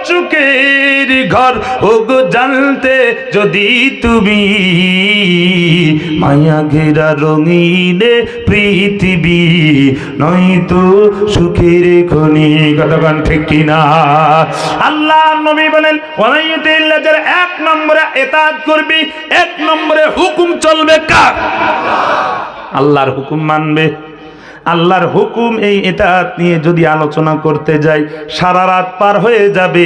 সুখের ঘর, ওগো জানতে যদি তুমি, মায়া ঘেরা রঙিনে পৃথিবী নয়তো সুখের খনি। কতক্ষণ ঠিক কিনা? আল্লাহ নবী বলেন, ওয়ালাইয়াতিল্লাহ, যারা এক নম্বরে ইতাআত করবি, এক নম্বরে হুকুম চলবে কার? আল্লাহর হুকুম মানবে। আল্লাহর হুকুম, এই ইতাআত নিয়ে যদি আলোচনা করতে যাই, সারা রাত পার হয়ে যাবে,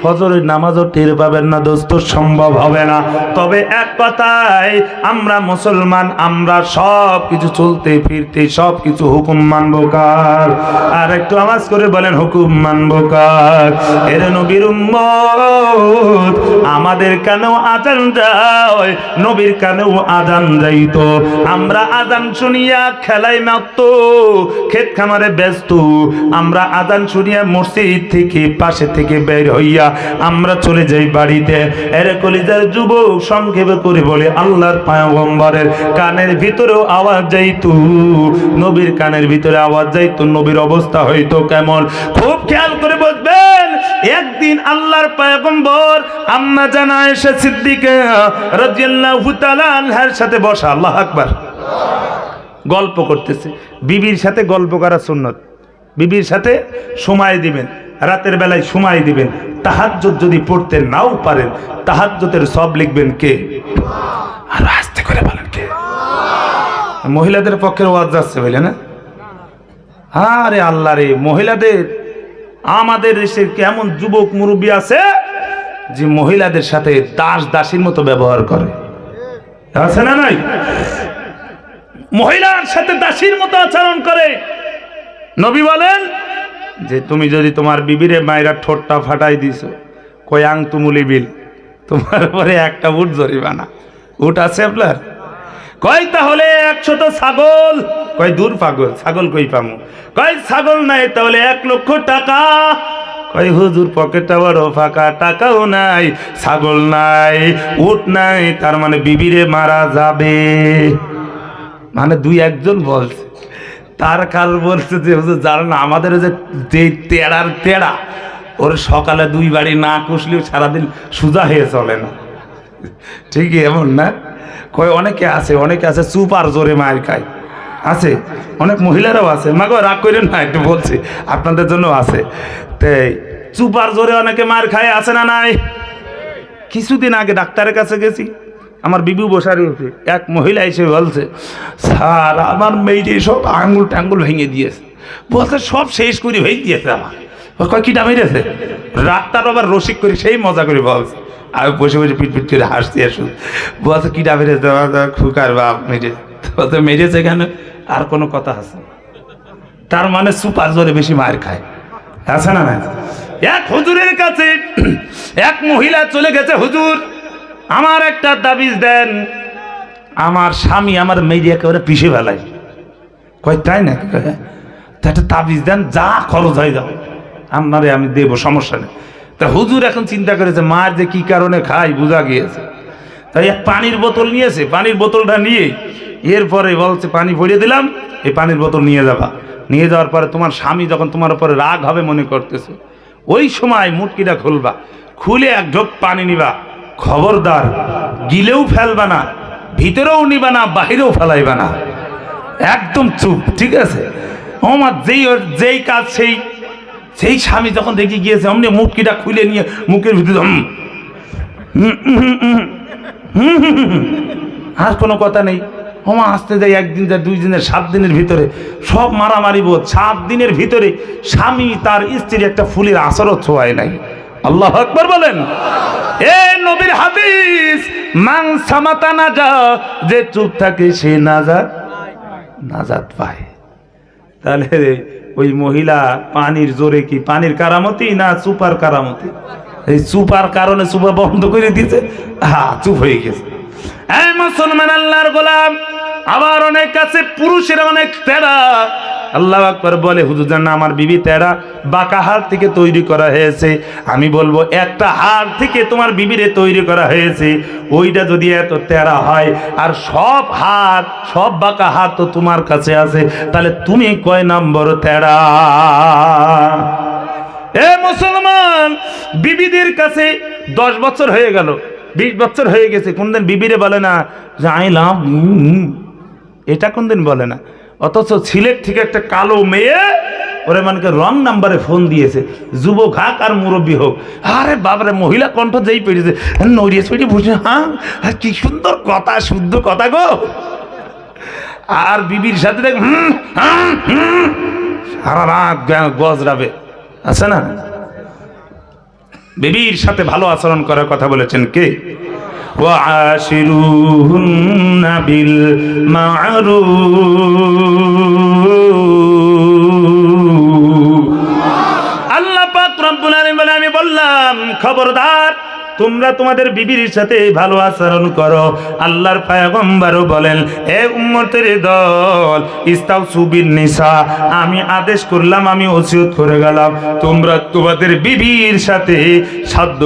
ফজরের নামাজও টের পাবেন না দোস্ত, সম্ভব হবে না। তবে এক কথায়, আমরা মুসলমান, আমরা সব কিছু চলতে ফিরতে সব কিছু হুকুম মানবো কার? আর একটু আওয়াজ করে বলেন, হুকুম মানবো কার? এর নবীর উম্মত, আমাদের কানেও আজান যায়, নবীর কানেও আজান যাইতো, আমরা আজান শুনিয়া খেলাই মারতো। ক্ষেত খামারে ব্যস্ত, আমরা আজান শুনিয়া মসজিদ থেকে পাশে থেকে বের হইয়া আমরা চলে যাই বাড়িতে। এর কলিজার যুবক সংক্ষেপে করে বলে আল্লাহর পয়গম্বরের কানের ভিতরেও আওয়াজ যাইতো, নবীর কানের ভিতরে আওয়াজ যাইতো, নবীর অবস্থা হইতো কেমন? খুব খেয়াল করে বুঝবেন। একদিন আল্লাহর পয়গম্বর আম্মা জানা আয়েশা সিদ্দিকা রাদিয়াল্লাহু তাআলা আনহার সাথে বসা, আল্লাহু আকবার, গল্প করতেছে। বিবির সাথে গল্প করা সুন্নত, বিবির সাথে সময় দিবেন, রাতের বেলায় সময় দিবেন। তাহাজ্জুদ যদি পড়তে নাও পারেন, তাহাজ্জুদের সব লিখবেন কে? আর আস্তে করে বলেন কে? মহিলাদের পক্ষের ওয়াজ যাচ্ছে বলে না? আরে আল্লাহ রে, মহিলাদের, আমাদের দেশের কেমন যুবক মুরব্বী আছে যে মহিলাদের সাথে দাস দাসীর মতো ব্যবহার করে, আছে না নাই? মহিলার সাথে দাসীর মতো আচরণ করে। নবী বলেন যে তুমি যদি তোমার বিবিরে মায়েরা ঠোঁটটা ফাটাই দিছো, কই আং তুমুলি বিল, তোমার উপরে একটা উট জরিমানা। উট আছে আপনার? কয় তাহলে 100 ছাগল। কয় দূর পাগল, ছাগল কই পামু? কয় ছাগল নাই, তাহলে 1 লক্ষ টাকা। কয় হুজুর পকেটটা বড় ফাঁকা, টাকাও নাই, ছাগল নাই, উট নাই, তার মানে বিবিরে মারা যাবে। মানে 2-1 বলছে। তার কাল বলছে যে হুজুর জানেন আমাদের যে তেড়ার তেড়া, ওর সকালে 2 বাড়ি না কুসলেও সারাদিন সোজা হয়ে চলে না। ঠিকই এমন না? কয় অনেকে আছে, অনেকে আছে সুপার জোরে মার খায়, আছে অনেক মহিলারাও আছে। মাগো রাগ করেন না, একটু বলছি আপনাদের জন্য আছে। তাই সুপার জোরে অনেকে মার খায়, আছে না নাই? কিছুদিন আগে ডাক্তারের কাছে গেছি, আমার বিবু বসারে উঠে এক মহিলা এসে বলছে, স্যার আমার মেয়েটি সব আঙুল টাঙ্গুল ভেঙে দিয়েছে। বলছে সব শেষ করে ভেঙে দিয়েছে আমার। কয় কিটা মেরেছে? ডাক্তার আবার রসিক করে সেই মজা করে বলছে। আমি বসে বসে পিট করে হাসতে আসুন। বলছে কিটা মেরেছে? খুকার বাপ মেরেছে। বলতে মেরেছে কেন? আর কোনো কথা আছে? তার মানে সুপার জোরে বেশি মার খায়, আছে না না? এক হুজুরের কাছে এক মহিলা চলে গেছে, হুজুর আমার একটা তাবিজ দেন, আমার স্বামী আমার মেয়ে একেবারে পিষে ফেলায়। কয় তাই না? তা একটা তাবিজ দেন, যা খরচ হয়ে যাও আপনারে আমি দেব, সমস্যা নেই। তা হুজুর এখন চিন্তা করেছে মার যে কি কারণে খাই বোঝা গিয়েছে। তাই এক পানির বোতল নিয়েছে, পানির বোতলটা নিয়ে এরপরে বলছে পানি ভরিয়ে দিলাম, এই পানির বোতল নিয়ে যাবা। নিয়ে যাওয়ার পরে তোমার স্বামী যখন তোমার উপরে রাগ হবে মনে করতেছে, ওই সময় মুটকিটা খুলবা, খুলে 1 ঢোক পানি নিবা। খবরদার গিলেও ফেলবা না, ভিতরেও নিবা না, বাহিরেও ফেলাইবা না, একদম চুপ, ঠিক আছে? আমার যেই কাজ সেই স্বামী যখন দেখে গিয়েছে অমনি মুটকিটা খুলে নিয়ে মুখের ভিতরে আর কোনো কথা নেই। হোমা আসতে যাই 1 দিন, 2 দিনের, 7 দিনের ভিতরে সব মারামারি বোধ। 7 দিনের ভিতরে স্বামী তার স্ত্রীর একটা ফুলের আচরও ছোঁয়ায় নাই। আল্লাহু আকবার বলেন। এ নবীর হাদিস, মান সামাতা নাজা, যে চুপ থাকে সে নাজাত পায়। তাহলে ওই মহিলা পানির জোরে কি পানির কারামতি না সুপার কারামতি? এই সুপার কারণে সুপার বন্ধ করে দিয়েছে, চুপ হয়ে গেছে। এই মুসলমান আল্লাহর গোলাম, আবার অনেক আছে পুরুষের অনেক তেড়া। আল্লাহু আকবার বলে, হুজুর জান আমার বিবি তেড়া, বাঁকা হাড় থেকে তৈরি করা হয়েছে। আমি বলবো একটা হাড় থেকে তোমার বিবিরে তৈরি করা হয়েছে, ওইটা যদি এত তেড়া হয় আর সব হাড়, সব বাঁকা হাড় তো তোমার কাছে আছে, তাহলে তুমি কয় নম্বর তেড়া? এ মুসলমান, বিবিদের কাছে 10 বছর হয়ে গেল, 20 বছর হয়ে গেছে, কোনদিন বিবিরে বলে না যে আই লাভ, এটা কোনদিন বলে না। অথচ সিলেট থেকে একটা কালো মেয়ে ওরে মানকে রং নাম্বারে ফোন দিয়েছে, যুবক হাক আর মুরব্বী হোক। আরে বাবারে, মহিলা কণ্ঠ যেই পেরেছে, নড়িয়ে ছড়িয়ে বসে, হ্যাঁ কি সুন্দর কথা, শুদ্ধ কথা গো। আর বিবির সাথে দেখ সারা রাত গজরাবে, আছে না? বিবির সাথে ভালো আচরণ করার কথা বলেছেন কে? ওয়াশিরুহুন্না বিল মা'রুফ। আল্লাহ পাক রব্বুল আলামিন বলে, আমি বললাম খবরদার তোমরা তোমাদের বিবির সাথে ভালো আচরণ করো। আল্লাহর পয়গম্বরও বলেন, এ উম্মতের দল, ইস্তাউসু বিন নিসা, আমি আদেশ করলাম, আমি ওসিয়ত করে গেলাম, তোমরা তোমাদের বিবির সাথে সাধ্য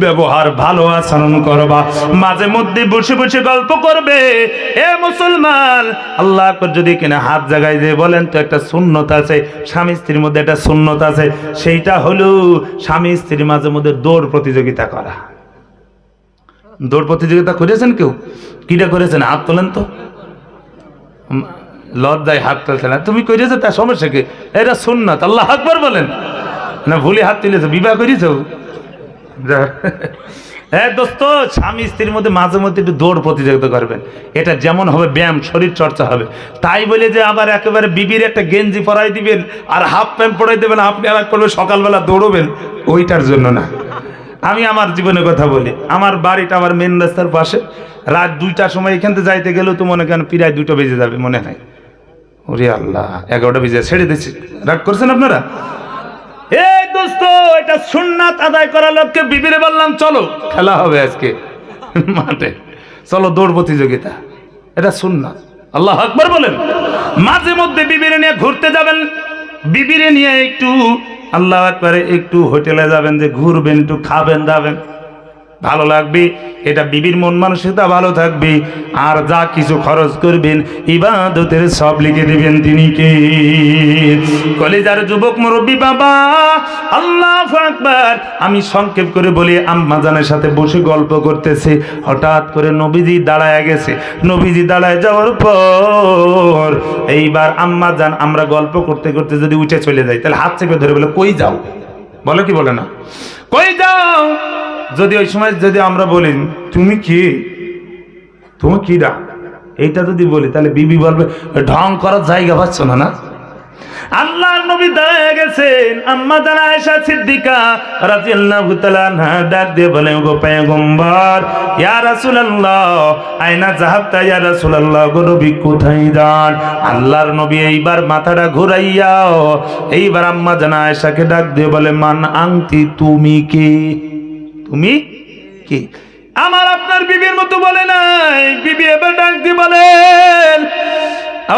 ব্যবহার, ভালো আচরণ করবা, মাঝে মধ্যে বসে বসে গল্প করবে। এ মুসলমান, আল্লাহ যদি কিনা হাত জায়গায় দিয়ে বলেন তো একটা সুন্নত আছে, স্বামী স্ত্রীর মধ্যে একটা সুন্নত আছে, সেইটা হলো স্বামী স্ত্রীর মাঝে মধ্যে দৌড় প্রতিযোগিতা করা। দৌড় প্রতিযোগিতা করেছেন কেউ? কিটা করেছেন? হাত তোলেন তো। লজ্জায় হাত তুলছে না, তুমি করেছো, তার সমস্যা কি? এটা সুন্নত। আল্লাহ আকবার বলেন না, ভুলে হাত তুলেছো, বিবাহ করেছ? হ্যাঁ দোস্ত, স্বামী স্ত্রীর মধ্যে মাঝে মধ্যে একটু দৌড় প্রতিযোগিতা করবেন, এটা যেমন হবে ব্যায়াম, শরীর চর্চা হবে। তাই বলে যে আবার একেবারে বিবির একটা গেঞ্জি পরাই দিবেন আর হাফ প্যান্ট পরাই দেবেন, আপনি আর করবেন সকালবেলা দৌড়বেন, ওইটার জন্য না। আমি আমার জীবনের কথা বলি, আমার বাড়িটা আমার মেন রাস্তার পাশে, রাত 2টার সময় এখান থেকে যাইতে গেলেও তো মনে করেন প্রায় 2টা বেজে যাবে মনে হয়। ওরে আল্লাহ, 11টা বেজে ছেড়ে দিচ্ছি, রাগ করছেন আপনারা? এই দোস্ত, এটা সুন্নাত আদায় করার লোককে বিবিরে বললাম, চলো খেলা হবে আজকে মাঠে, চলো দৌড় প্রতিযোগিতা, এটা সুন্নাত। আল্লাহ আকবার বলেন। মাঝে মধ্যে বিবিরে নিয়ে ঘুরতে যাবেন, বিবিরে নিয়ে একটু আল্লাহ আকবারে একটু হোটেলে যাবেন, যে ঘুরবেন, একটু খাবেন দাবেন, ভালো লাগবে, এটা বিবির মন মানসিকতা ভালো থাকবে। আর যা কিছু খরচ করবেন ইবাদতের সব লিখে দিবেন তিনি কে? কলেজার যুবক মুরব্বী বাবা, আল্লাহু আকবার। আমি সংক্ষেপ করে বলি, আম্মা জানের সাথে বসে গল্প করতেছে, হঠাৎ করে নবীজি দাঁড়ায় গেছে। নবীজি দাঁড়ায় যাওয়ার পর এইবার আম্মা জান, আমরা গল্প করতে করতে যদি উঠে চলে যাই, তাহলে হাত চেপে ধরে বলে, কই যাও? বলে কি বলে না, কই যাও? যদি ওই সময় যদি আমরা বলি, তুমি কি, তুমি কি ডা, এইটা যদি বলি, তাহলে বিবি বলবে, ঢং করার জায়গা পাচ্ছ না। না, আল্লাহর নবী দাঁড়ায় গেছেন, আম্মা জান আয়েশা সিদ্দিকা রাদিয়াল্লাহু তাআলা আনহা ডাক দিয়ে বলেন, গো পয়গম্বর, ইয়া রাসূলুল্লাহ, আয়না যাহাবতা ইয়া রাসূলুল্লাহ, গো নবী কোথায় যান? আল্লাহর নবী এইবার মাথাটা ঘুরাইয়াও এইবার আম্মা জান আয়েশাকে ডাক দিয়ে বলে, মান আনতি, তুমি কে? তুমি কি? আমার আপনার বিবির মতো বলে নাই। বিবি এবার ডাক দিয়ে বলেন,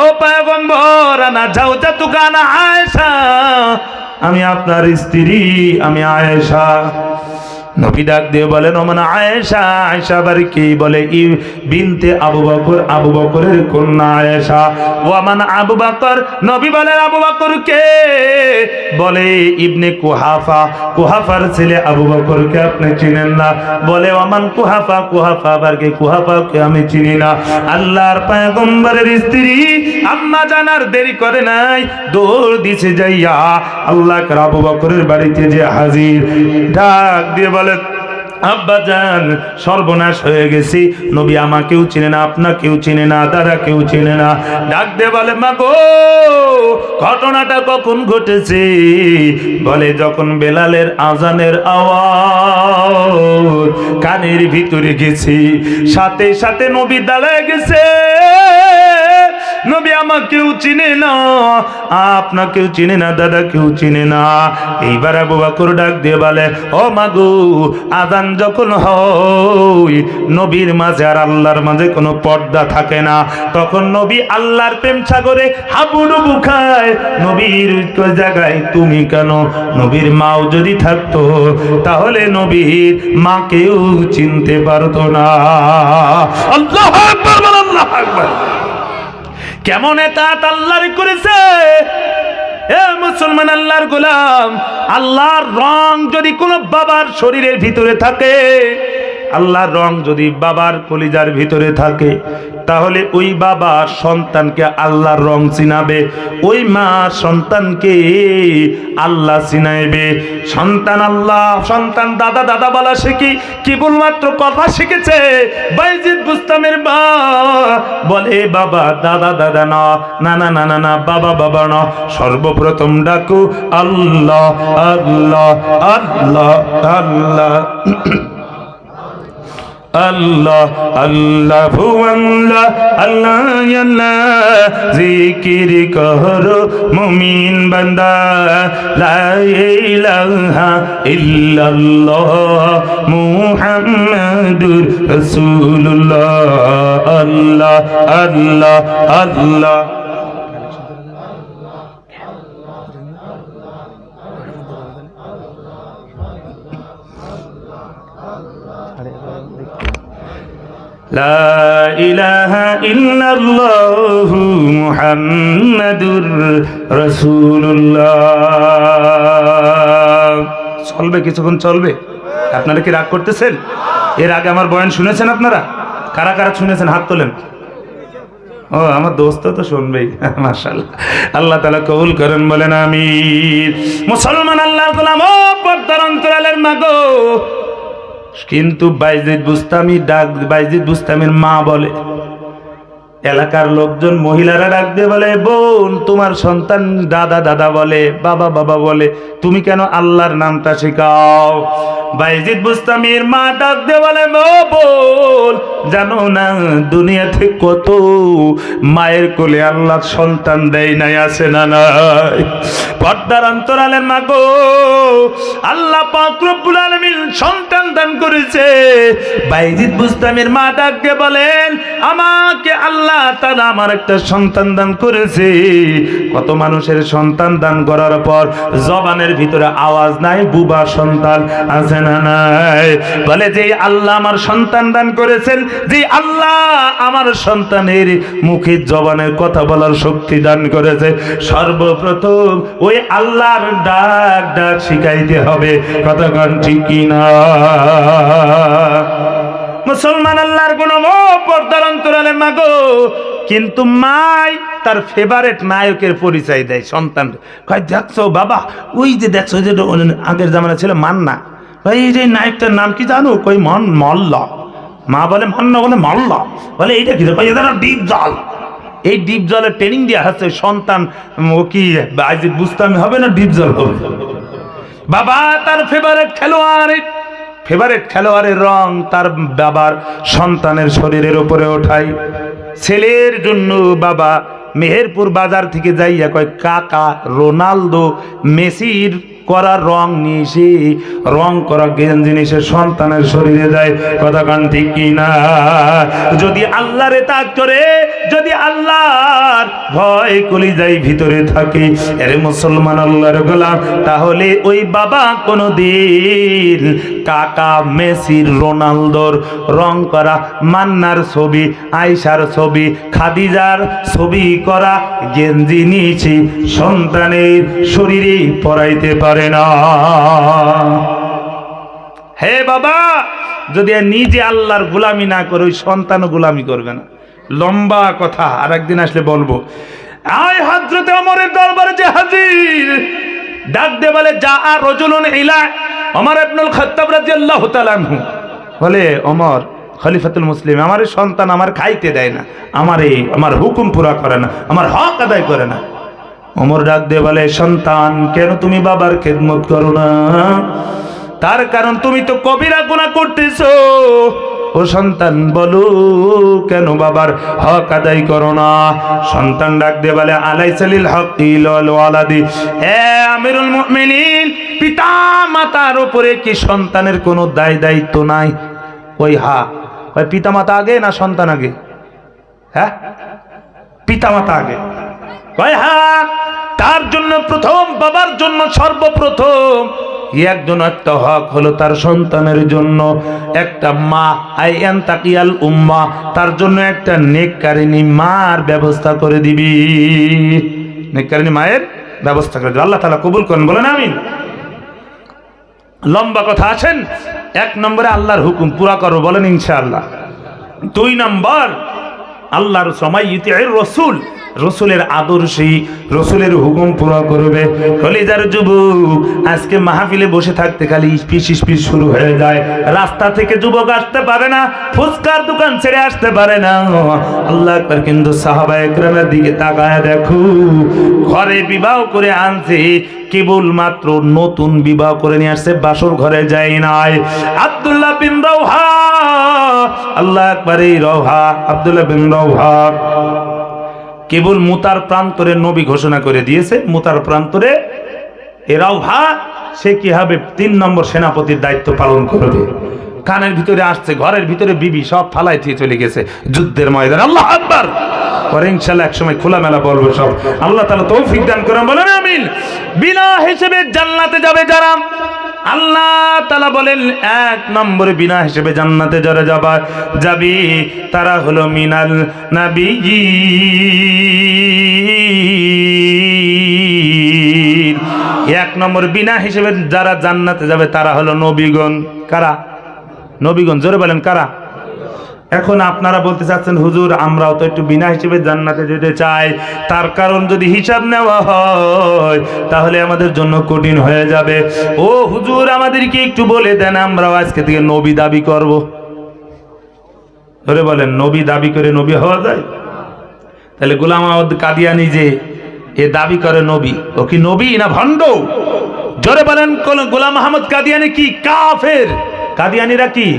ও পয়গম্বর, আনা জাওজাতুকা আনা আয়েশা, আমি আপনার স্ত্রী, আমি আয়েশা। নবী ডাক দিয়ে বলেন, ও মানে আয়েশা? আয়েশা আবার কি? বলে, ই বিনতে আবু বকর, আবু বকরের কন্যা আয়েশা। ও মানে আবু বকর? নবী বলেন, আবু বকর কে? বলে, ইবনে কুহাফা, কুহাফার ছেলে আবু বকরকে আপনি চিনেন না? বলে, ওমান কুহাফা, কুহাফা আবার কে? কুহাফাকে আমি চিনি না। আল্লাহর পয়গম্বরের স্ত্রী আম্মা জানার দেরি করে নাই, দৌড় দিছে যাইয়া আল্লাহর আবু বকরের বাড়িতে যে হাজির। ডাক দিয়ে বলে, আব্বা জান, সর্বনাশ হয়ে গেছি, নবী আমাকেও চিনে না, আপনাকেও চিনে না, তারা কেউ চিনে না। ডাক দিয়ে বলে, মা গো, ঘটনাটা কখন ঘটেছে? বলে, যখন বেলালের আজানের আওয়াজ কানের ভিতরে গেছি, সাথে সাথে নবী দাঁড়ায় গেছে। নবী আমাকেও চিনে না, আপনাকেও চিনে না, দাদা কেউ চিনে না। এইবার আবু বকর ডাক দিয়ে বলে, ও মাগো, আজান যখন হয়, নবীর মাঝে আর আল্লাহর মাঝে কোনো পর্দা থাকে না, তখন নবী আল্লাহর প্রেম সাগরে হাবুডুবু খায়। নবীর জায়গায় তুমি কেন? নবীর মাও যদি থাকতো, তাহলে নবীর মাকেও চিনতে পারতো না। আল্লাহু আকবার, আল্লাহু আকবার। কেমন এতাত আল্লাহর করেছে এ মুসলমান, আল্লাহর গোলাম। আল্লাহর রং যদি কোনো বাবার শরীরের ভিতরে থাকে, আল্লাহর রং যদি বাবার কলিজার ভিতরে থাকে, তাহলে ওই বাবা সন্তানকে আল্লাহর রং চিনাবে, ওই মা সন্তানকে আল্লাহ চিনাইবে। সন্তান আল্লাহ, সন্তান দাদা দাদা বলা শিখি কেবলমাত্র কথা শিখেছে। বাইজিদ বুস্তামের বা বলে, বাবা দাদা দাদা না, না না না না না, বাবা বাবা না, সর্বপ্রথম ডাকু আল্লাহ আল্লাহ আল্লাহ আল্লাহ। আল্লাহ আল্লাহ আল্লাহ আল্লাহ আল্লাহ জিকির করো মুমিন বান্দা লা ইলাহা ইল্লাল্লাহ মুহাম্মাদুর রাসূলুল্লাহ আল্লাহ আল্লাহ আল্লাহ লা ইলাহা ইল্লাল্লাহু মুহাম্মাদুর রাসূলুল্লাহ। চলবে কিছুক্ষণ চলবে। আপনারা কি রাগ করতেছেন? এর আগে আমার বয়ান শুনেছেন আপনারা? কারা কারা শুনেছেন হাত তোলেন। ও আমার দোস্ত তো শুনবেই, মাশাআল্লাহ। আল্লাহ তাআলা কবুল করেন, বলেন আমিন। মুসলমান আল্লাহর গোলাম ও পর্দার অন্তরালের মাগো, কিন্তু বাইজিদ বুস্তামি ডাক, বাইজিদ বুস্তামির মা বলে, এলাকার লোকজন মহিলারা ডাক দিয়ে বলে, বোন তোমার সন্তান দাদা দাদা বলে, বাবা বাবা বলে, তুমি কেন আল্লাহর নামটা শেখাও? বাইজিদ বুস্তামির মা ডাক দিয়ে বলে, ও বোন জানো না দুনিয়াতে কত মায়ের কোলে আল্লাহ সন্তান দেয় নাই, আছে না নাই? পর্দার অন্তরালের মা গো, আল্লাহ পাক রব্বুল আলামিন সন্তান দান করেছে। বাইজিদ বুস্তামির মা ডাক দিয়ে বলেন, আমাকে আল্লাহ তাআলা আমার একটা সন্তান দান করেছে। কত মানুষের সন্তান দান করার পর জবানের ভিতরে আওয়াজ নাই, বুবা সন্তান আছে না নাই? বলে যে আল্লাহ আমার সন্তান দান করেছেন, যে আল্লাহ আমার সন্তানের মুখে জবানের কথা বলার শক্তি দান করেছে, সর্বপ্রথম ওই আল্লাহর ডাক ডাক শিখাইতে হবে। কতক্ষণ ঠিক কিনা? মুসলমান আল্লাহর গোলাম ও পর্দার অন্তরালের মা গো, কিন্তু মাই তার ফেভারিট নায়কের পরিচয় দেয় সন্তান। কয় দেখছো বাবা, ওই যে দেখছো যে আগের জামানা ছিল মান্না, ভাই এই যে নায়কটার নাম কি জানো? কই মল্লা। মা বলে মান্না, বলে মল্লা। বলে এইটা কি? কই এটা ডিপ জল। এই ডিপ জলের ট্রেনিং দেওয়া হচ্ছে সন্তান। ও কি বাইজিদ বুস্তামি হবে না ডিপ জল হবে? বাবা তার ফেভারিট খেলোয়াড়ের রং তার বাবার সন্তানের শরীরের উপরে ওঠায়। ছেলের জন্য বাবা মেহেরপুর বাজার থেকে যাইয়া কয়, কাকা রোনালদো মেসির করা রং নিয়ে এসে রং করা গেঞ্জি নিয়ে সন্তানের শরীরে যায়। কথা কান ঠিক কিনা? যদি আল্লাহরে তাক করে, যদি আল্লাহর ভয় কলিজায় ভিতরে থাকে, এর মুসলমান আল্লাহর গোলাম, তাহলে ওই বাবা কোনদিন কাকা মেসির রোনালদোর রং করা মান্নার ছবি, আয়েশার ছবি, খাদিজার ছবি করা গেঞ্জি নিয়েছে সন্তানের শরীরে পরাইতে পারে না। হে বাবা, যদি নিজে আল্লাহর গোলামি না করে ওই সন্তানও গোলামি করবে না। লম্বা কথা, আর একদিন আসলে বলবো। আয় হযরতে ওমরের দরবারে যে হাজির, ডাক দিয়ে বলে, যা আর রাজুলুন ইলা ওমর ইবনুল খাত্তাব রাদিয়াল্লাহু তাআলা আনহু। বলে ওমর খলিফাতুল মুসলিম, আমার সন্তান আমার খাইতে দেয় না, আমার হুকুম পুরা করে না, আমার হক আদায় করে না। ওমর ডাক দিয়ে বলে, সন্তান কেন তুমি বাবার খেদমত করো না? তার কারণ তুমি তো কবিরা গুনাহ করতেছো। ও সন্তান বলো কেন বাবার হক আদায় করো না? সন্তান ডাক দিয়ে বলে, আলাইসা লিল হক্কি লিল ওয়ালাদি, হে আমিরুল মুমিনিন, পিতা মাতার উপরে কি সন্তানের কোনো দায়িত্ব নাই? ওই ওই পিতা মাতা আগে না সন্তান আগে? হ্যাঁ, পিতা মাতা আগে। তার জন্য প্রথম, বাবার জন্য সর্বপ্রথম একজন একটা হক হলো তার সন্তানের জন্য একটা মা, আইয়ান তাকিয়াল উম্মা, তার জন্য একটা নেককারিনী মার ব্যবস্থা করে দিবি। নেককারিনী মায়ের ব্যবস্থা করে দিবি। আল্লাহ তাআলা কবুল করেন, বলেন আমিন। লম্বা কথা আছেন। 1 নম্বরে আল্লাহর হুকুম পুরা করো, বলেন ইনশাআল্লাহ। 2 নম্বর আল্লাহর সময় ইতির রসুল, রসুলের আদর্শী, রসুলের হুকুম পুরা করবে। কলিজার যুবক, আজকে মাহফিলে বসে থাকতে খালি ইস্পিস শুরু হয়ে যায়। রাস্তা থেকে যুবক আসতে পারে না, ফুচকার দোকান ছেড়ে আসতে পারে না। আল্লাহ আকবার। কিন্তু সাহাবায়ে কেরামের দিকে তাকায় দেখো, ঘরে বিবাহ করে আনছে, কেবল মাত্র নতুন বিবাহ করে নিয়ে আসছে, বাসর ঘরে যায় নাই। আব্দুল্লাহ বিন রাওহা আল্লাহ আকবার। এই রওহা আব্দুল্লাহ বিন রওহা কেবল মুতার প্রান্তরে নবী ঘোষণা করে দিয়েছে, মুতার প্রান্তরে এ রওহা সে কি হবে 3 নম্বর সেনাপতির দায়িত্ব পালন করবে। কানের ভিতরে আসছে, ঘরের ভিতরে বিবি সব ফালাই দিয়ে চলে গেছে যুদ্ধের ময়দানে। আল্লাহু আকবার। পরে ইনশাআল্লাহ এক সময় খোলামেলা বলবো সব। আল্লাহ তাআলা তৌফিক দান করেন, বলেন আমিন। বিনা হিসেবে জান্নাতে যাবে যারা, আল্লাহ তাআলা বলেন 1 নম্বরে বিনা হিসেবে জান্নাতে যারা যাবে তারা হলো মিনাল নাবিয়্যিন। 1 নম্বর বিনা হিসেবে যারা জান্নাতে যাবে তারা হলো নবীগণ। কারা? নবীগণ। জোরে বলেন কারা? এখন আপনারা বলতে চাচ্ছেন হুজুর আমরাও তো একটু বিনা হিসেবে জান্নাতে যেতে চাই, তার কারণ যদি হিসাব নেওয়া হয় তাহলে আমাদের জন্য কঠিন হয়ে যাবে। ও হুজুর আমাদেরকে একটু বলে দেন, আমরাও আজকে থেকে নবী দাবি করব। ধরে বলেন নবী দাবি করে নবী হওয়া যায়? তাহলে গোলাম আহমদ কাদিয়ানী যে এ দাবি করে নবী, ও কি নবী না ভণ্ড? জোরে বলেন গোলাম আহমদ কাদিয়ানী কি কাফের? কাদিয়ানীরা কি?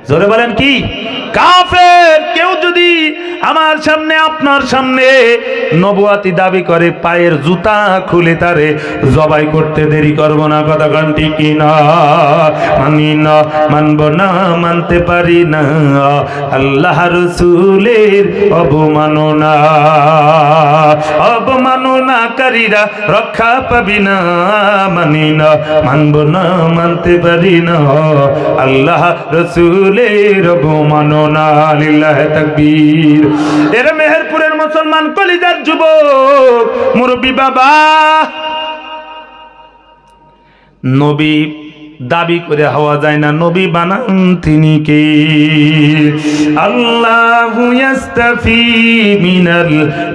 জোরে বলেন কি? কাফের। কেউ যদি আমার সামনে আপনার সামনে নবুয়াতি দাবি করে পায়ের জুতা খুলে তারে জবাই করতে দেরি করব না। কথা গান ঠিক না? মানি না, মানব না, মানতে পারি না আল্লাহ রাসূলের অবমাননা। অবমাননাকারীরা রক্ষা পাবি না। মানি না, মানব না, মানতে পারি না আল্লাহ রাসূলের অবমাননা। লিল্লাহি তাকবীর। এর মেহেরপুরের মুসলমান কলিজার যুবক মুরব্বী বাবা, নবী দাবি করে হওয়া যায় না, নবী বানান তিনি কে? আল্লাহু ইয়াস্তাফি মিনাল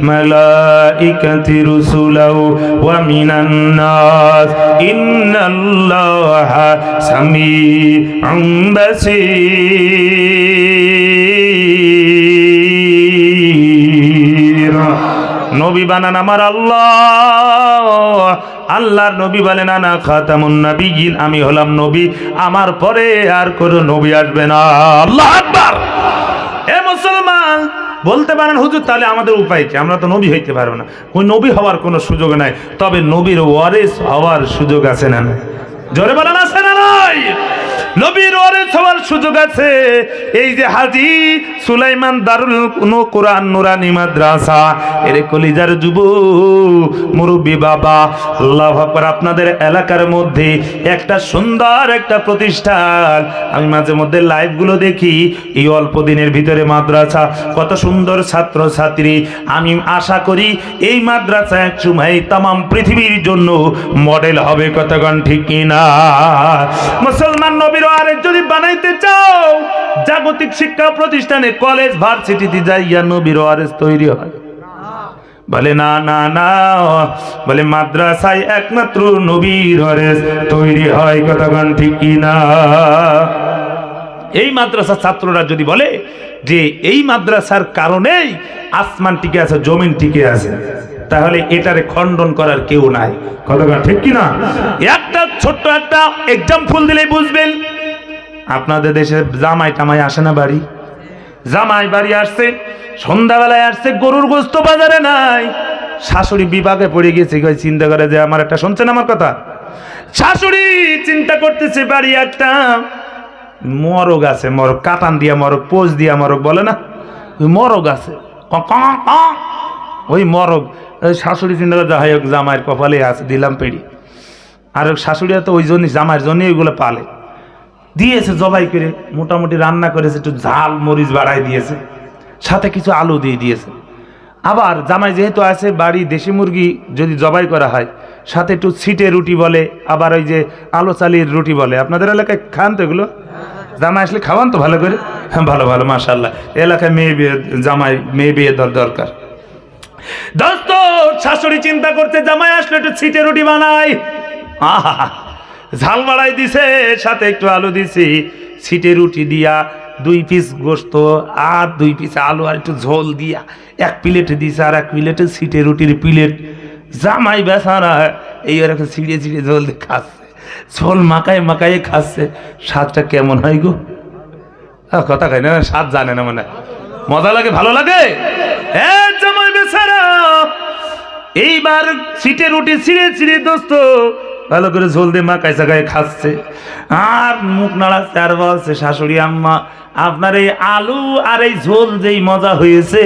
মালাইকাতি রুসুলাও ওয়া মিনান নাস ইন্নাল্লাহা সামিউম বাসীর। নবী বানান আমার আল্লাহ। আল্লাহর নবী বলেন আনা খাতামুন নবিয়্যিন, আমি হলাম নবী, আমার পরে আর কোনো নবী আসবে না। আল্লাহু আকবার। এ মুসলমান বলতে পারেন হুজুর তাহলে আমাদের উপায় কি? আমরা তো নবী হইতে পারবো না। কোন নবী হওয়ার কোনো সুযোগ নাই, তবে নবীর ওয়ারিস হওয়ার সুযোগ আছে না? জোরে বলেন আছে না নাই? নবীর ওয়ারিস হওয়ার সুযোগ আছে। এই যে হাজী সুলাইমান দারুল কোরআন নুরানি মাদ্রাসা, এর কলিজার যুবক মুরব্বী বাবা, আল্লাহু আকবার। আপনাদের এলাকার মধ্যে একটা সুন্দর একটা প্রতিষ্ঠান, আমি মাঝে মধ্যে লাইভগুলো দেখি, এই অল্প দিনের ভিতরে মাদ্রাসা কত সুন্দর ছাত্র ছাত্রী। আমি আশা করি এই মাদ্রাসা এক সময় তামাম পৃথিবীর জন্য মডেল হবে। কতক্ষণ ঠিক কিনা? মুসলমান নবীর ওয়ারিস যদি বানাইতে চাও, জাগতিক শিক্ষা প্রতিষ্ঠানে কলেজ ভার্সিটিতে যাইয়া নবীর ওয়ারিস তৈরি হয়। বলে না না না, বলে মাদ্রাসায় একমাত্র নবীর ওয়ারিস তৈরি হয়। কতক্ষণ ঠিক কিনা? এই মাদ্রাসার ছাত্ররা যদি বলে যে এই মাদ্রাসার কারণেই আসমান টিকে আছে, জমিন টিকে আছে, তাহলে এটারে খণ্ডন করার কেউ নাই। কতক্ষণ ঠিক কিনা? একটা ছোট্ট একটা এক্সাম্পল দিলেই বুঝবেন। আপনাদের দেশে জামাই টামাই আসে না বাড়ি? জামাই বাড়ি আসছে, সন্ধ্যাবেলায় আসছে, গরুর গোস্ত বাজারে নাই, শাশুড়ি বিভাগে পড়ে গেছে। চিন্তা করে যে আমার একটা, শুনছেন আমার কথা? শাশুড়ি চিন্তা করতেছে বাড়ি একটা মরগ আছে, মরগ কাটান দিয়া মরগ, পোজ দিয়া মরগ বলে না, মরগ আছে, ওই মরগ। শাশুড়ি চিন্তা করে যাই হোক জামাইয়ের কপালে আছে, দিলাম পেড়ি। আর শাশুড়িরা তো ওই জন্যই জামাইয়ের জন্যই ওইগুলো পালে। দিয়েছে জবাই করে, মোটামুটি রান্না করেছে, একটু ঝাল মরিচ বাড়াই দিয়েছে, সাথে কিছু আলু দিয়ে দিয়েছে। আবার জামাই যেহেতু আছে বাড়ি, দেশি মুরগি যদি জবাই করা হয়, সাথে একটু ছিটে রুটি বলে, আবার ওই যে আলো চালির রুটি বলে। আপনাদের এলাকায় খান তো এগুলো? জামাই আসলে খাওয়ান তো ভালো করে? হ্যাঁ, ভালো ভালো, মাশাআল্লাহ। এলাকায় মেয়ে বিয়ে, জামাই মেয়ে বিয়ে দরকার। দোস্ত, শাশুড়ি চিন্তা করতে জামাই আসলে একটু ছিটে রুটি বানাই, আহা ঝাল বাড়াই দিছে, সাথে একটু আলু দিছি, ছিটে রুটি দিয়া 2 পিস গোস্ত আর 2 পিস আলু আর একটু ঝোল দিয়া 1 প্লেটে দিছে, আর 1 প্লেটে ছিটে রুটির প্লেট। জামাই বেচারা এই এরকম ছিঁড়ে ছিঁড়ে ঝোল দিয়ে খাচ্ছে, ঝোল মাখায় মাখায় খাচ্ছে। স্বাদটা কেমন হয় গো? কথা খাই না, স্বাদ জানে না, মানে মজা লাগে, ভালো লাগে। জামাই বেচারা এইবার সিটে রুটি ছিঁড়ে ছিঁড়ে দোস্ত ভালো করে ঝোল দিয়ে মা কাইসা গায়ে খাচ্ছে, আর মুখ নাড়াচ্ছে, আর বলছে শাশুড়ি আম্মা আপনার এই আলু আর এই ঝোল যেই মজা হয়েছে,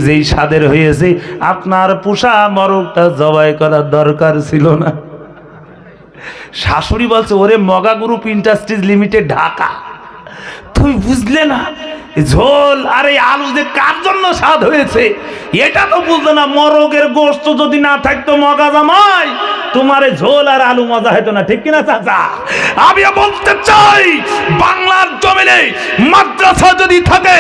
যেই স্বাদের হয়েছে, আপনার পোষা মরকটা জবাই করার দরকার ছিল না। শাশুড়ি বলছে ওরে মগা গ্রুপ ইন্ডাস্ট্রিজ লিমিটেড ঢাকা, তুই বুঝলে না ঝোল আর এই আলু যে কার জন্য স্বাদ হয়েছে এটা তো বুঝলে না। মরগের গোশত যদি না থাকতো মগা জামাই, তোমার ঝোল আর আলু মজা হতো না, ঠিক কিনা চাচা? আমি বলতে চাই বাংলার জমিনে মাদ্রাসা যদি থাকে,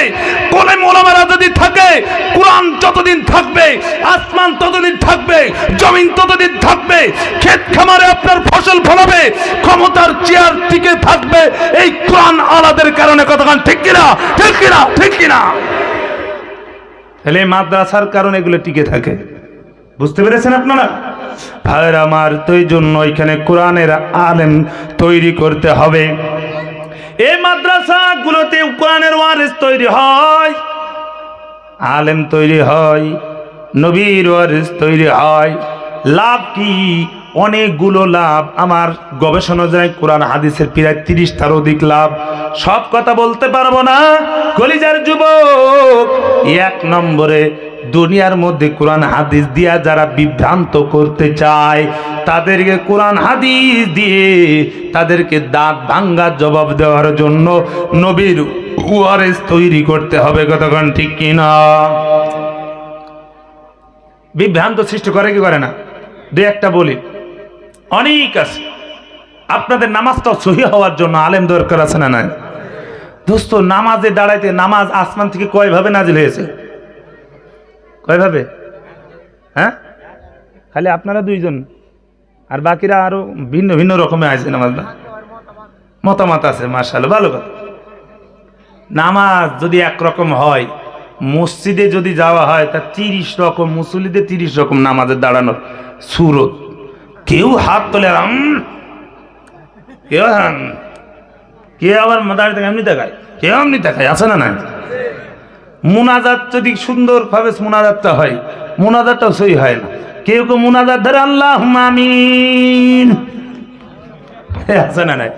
কোন মোলামারা যদি থাকে, কোরআন যতদিন থাকবে, আসমান ততদিন থাকবে, জমিন ততদিন থাকবে, ক্ষেত খামারে আপনার ফসল ফলাবে, ক্ষমতার চেয়ার টিকে থাকবে এই কোরআন আলাদের কারণে। কতক্ষণ ঠিক কিনা? ঠিক কিনা? ঠিক কিনা? তাহলে মাদ্রাসার কারণে এগুলো টিকে থাকে, বুঝতে পেরেছেন আপনারা? ভাইয়ের আমার, তো এই জন্য এখানে কোরআনের আলেম তৈরি করতে হবে। এই মাদ্রাসাগুলোতে কোরআনের ওয়ারিস তৈরি হয়, আলেম তৈরি হয়, নবীর ওয়ারিস তৈরি হয়। লাভ কি? অনেকগুলো লাভ। আমার গবেষণা যায় কোরআন হাদিসের প্রায় 30টার অধিক লাভ, সব কথা বলতে পারবো না। কলিজার যুবক, 1 নম্বরে দুনিয়ার মধ্যে কোরআন হাদিস দিয়া যারা বিভ্রান্ত করতে চায় তাদেরকে কোরআন হাদিস দিয়ে তাদেরকে দাঁত ভাঙ্গার জবাব দেওয়ার জন্য নবীর ওয়ারিস তৈরি করতে হবে। কতক্ষণ ঠিক কিনা? বিভ্রান্ত সৃষ্টি করে কি করে না? 2-1টা বলি, অনেক আছে। আপনাদের নামাজটা সহি হওয়ার জন্য আলেম দরকার আছে না নাই? দোস্ত, নামাজে দাঁড়াইতে, নামাজ আসমান থেকে কয়ভাবে নাজিল হয়েছে? কয়ভাবে? হ্যাঁ, খালি আপনারা 2জন, আর বাকিরা আরো ভিন্ন ভিন্ন রকমের আছে নামাজ, না মতামত আছে। মাশাআল্লাহ, ভালো কথা। নামাজ যদি একরকম হয়, মসজিদে যদি যাওয়া হয় তা 30 রকম, মুসল্লিদের 30 রকম নামাজের দাঁড়ানোর সুরত। কেউ হাত তোলে, কেউ আবার দাঁড়িয়ে থাকে এমনি দেখায়, কেউ এমনি দেখায়, আছে না নাই? মুনাজাত যদি সুন্দরভাবে মুনাজাতটা হয়, মুনাজাতটাও সই হয় না। কেউ কেউ মুনাজাত ধরে আল্লাহুম্মা আমিন, আছে না নাই?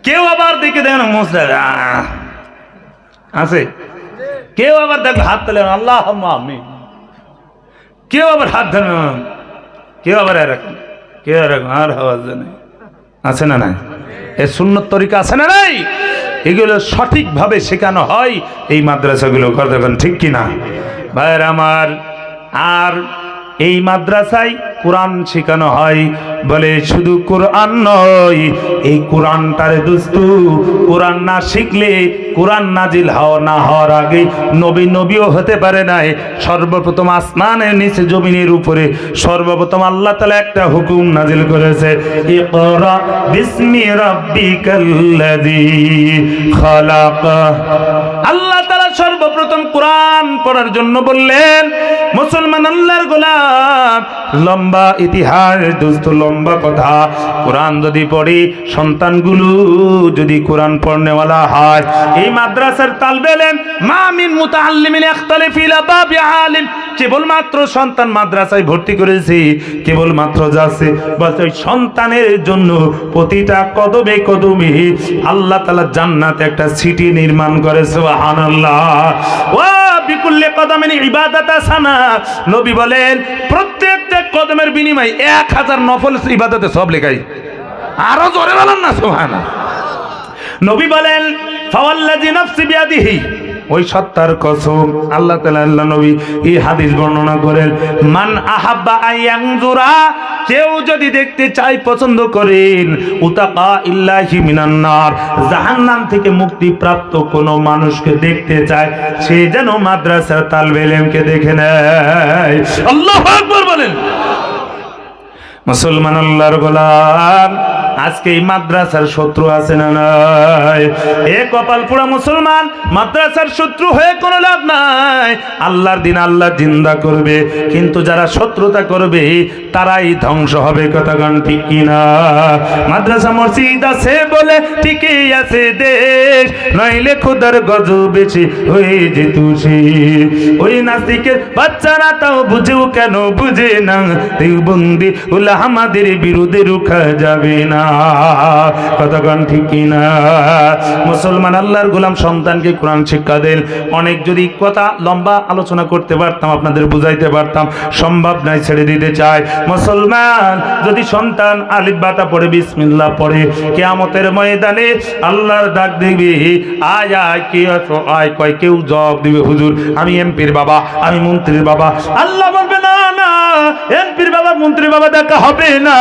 কেউ আবার দেখে দেখেন মুসলিম আছে, কেউ আবার দেখো হাত তোলে আল্লাহুম্মা আমিন, কেউ আবার হাত ধরে, কেউ আবার এরকম, কেউ এরকম, আর আওয়াজ নেই, আছে না নাই? এর সুন্নত তরিকা আছে না নাই? এগুলো সঠিকভাবে শেখানো হয় এই মাদ্রাসাগুলো, কতক্ষণ ঠিক কিনা ভাইয়ের আমার? আর এই মাদ্রাসায় কোরআন শেখানো হয় বলে শুধু কোরআন নয়, এই কোরআনটারে দোস্তু কোরআন না শিখলে, কোরআন নাজিল না হওয়ার আগে নবীও হতে পারে নাই। সর্বপ্রথম আসমানের নিচে জমিনের উপরে সর্বপ্রথম আল্লাহ তাআলা একটা হুকুম নাজিল করেছে, ইকরা বিসমি রাব্বিকাল্লাযী খালাক। আল্লাহ তাআলা সর্বপ্রথম কোরআন পড়ার জন্য বললেন। মুসলমান আল্লাহর গোলাম, লম্বা ইতিহাস দোস্ত, লম্বা কথা। কোরআন যদি পড়ে, সন্তানগুলো যদি কোরআন পড়নেওয়ালা হয়, এই মাদ্রাসার তালবে ইলম মা মিন মুতাআল্লিমিন ইখতালিফু ইলা বাবি আলিম, কেবলমাত্র সন্তান মাদ্রাসায় ভর্তি করেছে, কেবলমাত্র যাচ্ছে, বলছে ওই সন্তানের জন্য প্রতিটা কদমে কদমে আল্লাহ তাআলা জান্নাতে একটা সিটি নির্মাণ করে। সুবহানাল্লাহ। ওয়া বিকুল্লি কদমিন ইবাদাত হাসানা, নবী বলেন প্রত্যেকটা কদমের বিনিময়ে 1000 নফল ইবাদতে সব লেখাই। আরো জোরে বলেন না সুবহানাল্লাহ। নবী বলেন ফাওয়াল্লাযী নাফসি বিয়াদিহি, ওই সত্তার কসম, আল্লাহ তাআলা, আল্লাহ নবী এই হাদিস বর্ণনা করেন, মান আহাব্বা আয়ানজুরা, কেউ যদি দেখতে চায়, পছন্দ করেন, উতাকা ইল্লাহি মিনান নার, জাহান্নাম থেকে মুক্তি প্রাপ্ত কোন মানুষকে দেখতে চায়, সে যেন মাদ্রাসার তালবে ইলমকে দেখে নেয়। আল্লাহু আকবার বলেন। মুসলমান আল্লাহর গোলাম, আজকে এই মাদ্রাসার শত্রু আছে না নাই? এ কপাল পোড়া মুসলমান, মাদ্রাসার শত্রু হয়ে কোনো লাভ নাই। আল্লাহর দিন আল্লাহ জিন্দা করবে, কিন্তু যারা শত্রুতা করবে তারাই ধ্বংস হবে। কথাগণ ঠিক কিনা? মাদ্রাসা মসজিদ আছে বলে ঠিকই আছে দেশ, নইলে খোদার গজব বেশি হয়ে যেত শেষ। ওই নাস্তিকের বাচ্চারা তাও বুঝেও কেন বুঝে না, দেওবন্দি উলামাদের বিরুদ্ধে রুখা যাবে না। কথাগণ ঠিক কিনা? মুসলমান আল্লাহর গোলাম সন্তানকে কোরআন শিক্ষা দেন। অনেক যদি কথা লম্বা আলোচনা করতে পারতাম, আপনাদের বুঝাইতে পারতাম, সম্ভব নাই, ছেড়ে দিতে চাই। মুসলমান যদি সন্তান আলিফ বাতা পড়ে বিসমিল্লাহ পড়ে, কিয়ামতের ময়দানে আল্লাহর ডাক দিবে, আয় আয় কে আছো আয়। কয় কেউ জবাব দিবে, হুজুর আমি এমপির বাবা, আমি মন্ত্রীর বাবা। আল্লাহ বলবে না না, এমপির বাবা মন্ত্রীর বাবা দেখা হবে না।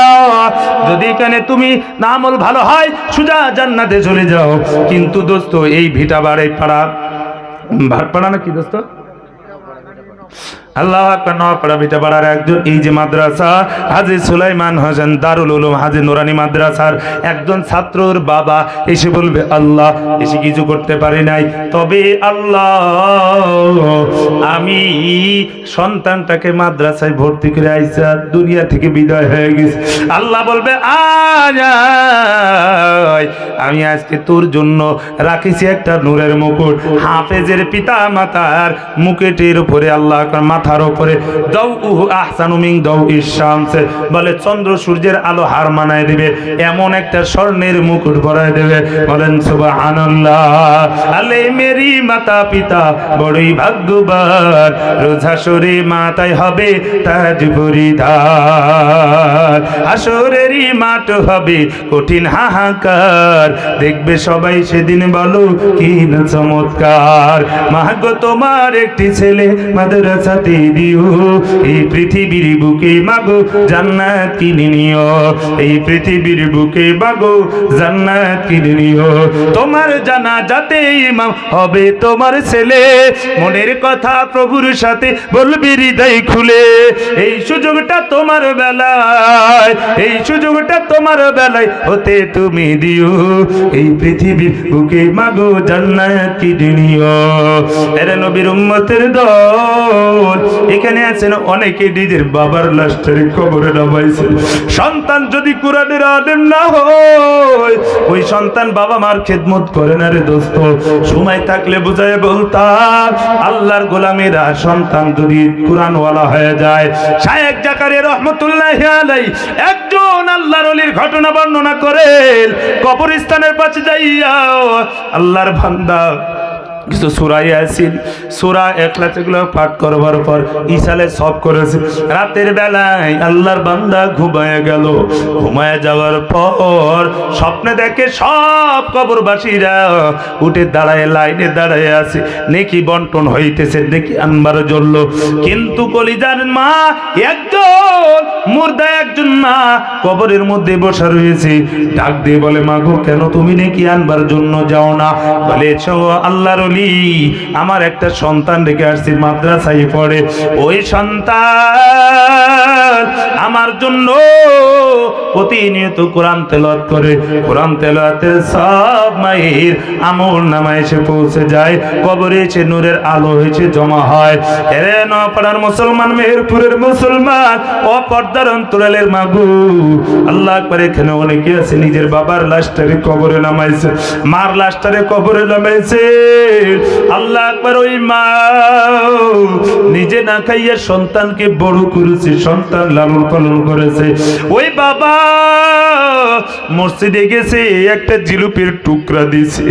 যদি এখানে তুমি আমল ভালো হয় সুজা জান্নাতে চলে যাও। কিন্তু দোস্ত এই ভিটা বাড়ে পাড়া, ভাটপাড়া না কি দোস্ত, আল্লাহ আকবার, নওয়াপাড়া ভিটাপাড়ার একজন এই যে মাদ্রাসা হাজী সুলাইমান হোসেন দারুল উলুম হাজী নুরানি মাদ্রাসার একজন ছাত্রর বাবা এসে বলবে, আল্লাহ এসে কিছু করতে পারি নাই, তবে আল্লাহ আমি সন্তানটাকে মাদ্রাসায় ভর্তি করে আইসা দুনিয়া থেকে বিদায় হয়ে গেছে। আল্লাহ বলবে, আয় আমি আজকে তোর জন্য রাখিছি একটা নূরের মুকুট। হাফেজের পিতা মাতার মুকুটের উপরে আল্লাহ মাথার উপরে দাউহু আহসানু মিন দাউইশ শামস, বলে চন্দ্র সূর্যের আলো হার মানায় দিবে, এমন একটা স্বর্ণের মুকুট পরায় দেবে। বলেন সুবহানাল্লাহ। আলে মেরি মাতা পিতা বড়ই ভাগ্যবান, রোজ হাসরে মাথায় হবে তাজ পরিধান। হাসরেরই মাঠ হবে কঠিন হাহাকার, দেখবে সবাই সেদিন বলো কি না চমৎকার। মাগো তোমার একটি ছেলে মাদ্রাসাতে দিও, এই পৃথিবীর বুকে মাগো জান্নাত কিনে নিও, এই পৃথিবীর বুকে মাগো জান্নাত কিনে নিও। তোমার জানাজাতে ইমাম হবে তোমার ছেলে, মনের কথা প্রভুর সাথে বলবি হৃদয় খুলে। এই সুযোগটা তোমার বেলায়, এই সুযোগটা তোমার বেলায় হতে তুমি দিও, এই পৃথিবীর বুকে মাগো জান্নাত কিনে নিও। এর নবীর উম্মতের দল, এখানে আছেন অনেকে নিজের বাবার লাশটারে কবরে নামাইছে। সন্তান যদি কোরআনের আলেম না হয়, ওই সন্তান বাবা মার খেদমত করে না রে দোস্ত। সময় থাকলে বুঝায় বলতাম, আল্লাহর গোলামেরা সন্তান যদি কোরআনওয়ালা হয়ে যায়। শায়েখ জাকারিয়া রহমতুল্লাহি আলাইহি একজন আল্লাহর ওলির ঘটনা বর্ণনা করেন। কবরস্থানের পাশে যাইয়া আল্লাহর বান্দা কিছু সূরা ইয়াসিন, সূরা ইখলাস এগুলো পাঠ করবার পর ইসালে সব করেছে। রাতের বেলায় আল্লাহর বান্দা ঘুমায় গেল। ঘুমায় যাওয়ার পর স্বপ্নে দেখে সব কবরবাসীরা উঠে দাঁড়ায়, লাইনে দাঁড়ায় আছে, নেকি বন্টন হইতেছে, নেকি আনবার জন্য। কিন্তু কলিজার মা একজন, মুর্দা একজন মা কবরের মধ্যে বসা রয়েছে। ডাক দিয়ে বলে, মা গো কেন তুমি নেকি আনবার জন্য যাও না? বলে, আল্লাহর আমার একটা সন্তান রেখে আসছি, মাদ্রাসায় পড়ে। ওই সন্তান আমার জন্য প্রতিনিয়ত কোরআন তেলাওয়াত করে। কোরআন তেলাওয়াতের সব মায়ের আমল নামায় এসে পৌঁছে যায়, কবরে এসে নূরের আলো হয়েছে জমা হয়। এরে নওয়াপাড়ার মুসলমান, মেহেরপুরের মুসলমান, অপর্দার অন্তরালের মাগু আল্লাহ আকবার, এখানে অনেকে আছে নিজের বাবার লাশটারে কবরে নামাইছে, মার লাশটারে কবরে নামাইছে। আল্লাহ আকবার, ওই মা নিজে না খাইয়া সন্তানকে বড় করেছে, সন্তান লালন পালন করেছে। ওই বাবা মসজিদে গেছে, একটা জিলিপির টুকরা দিছে,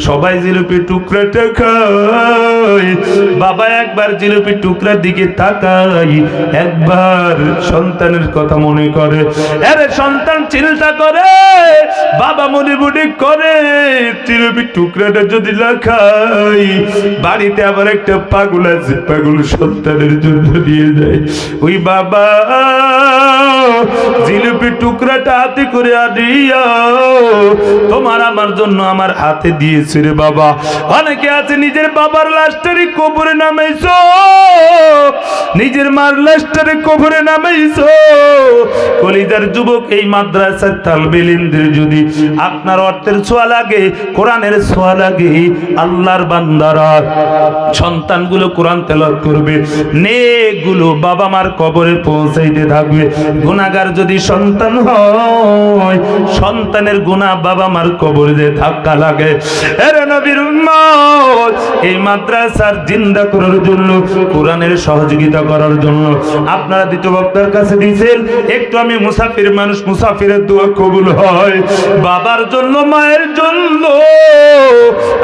সবাই জিলিপির টুকরাটা খায়। বাবা একবার জিলিপির টুকরার দিকে তাকাই, একবার সন্তানের কথা মনে করে। আরে সন্তান চিন্তা করে, বাবা মনে মনে করে, জিলিপির টুকরাটা যদি না খাই, বাড়িতে আবার একটা পাগল আছে, পাগল সন্তানের জন্য দিয়ে যায়। ওই বাবা জিলিপি টুকরাটা হাতে করে আনিয়া তোমার আমার জন্য আমার হাতে দিয়েছে রে বাবা। অনেকে আছে নিজের বাবার লাশটারই কবরে নামাইছো, নিজের মার লাশটারে কবরে নামাইছো। কলিজার যুবক, এই মাদ্রাসার তালবে ইলমদের যদি আপনার অর্থের ছোঁয়া লাগে, কোরআনের ছোঁয়া লাগে, আল্লাহর বান্দারা সন্তানগুলো কোরআন তেলাওয়াত করবে, নেকগুলো বাবা মার কবরে পৌঁছাইতে থাকবে। গুনাহগার যদি সন্তান হয়, সন্তানের গুনাহ বাবা মার কবরে যে ধাক্কা লাগে। এর নবীর উম্মত, এই মাদ্রাসার জিন্দা করার জন্য, কোরআনের সহযোগিতা করার জন্য আপনারা দ্বিতীয় বক্তার কাছে দিয়েছেন। একটু আমি মুসাফির মানুষ, মুসাফিরের দোয়া কবুল হয়। বাবার জন্য, মায়ের জন্য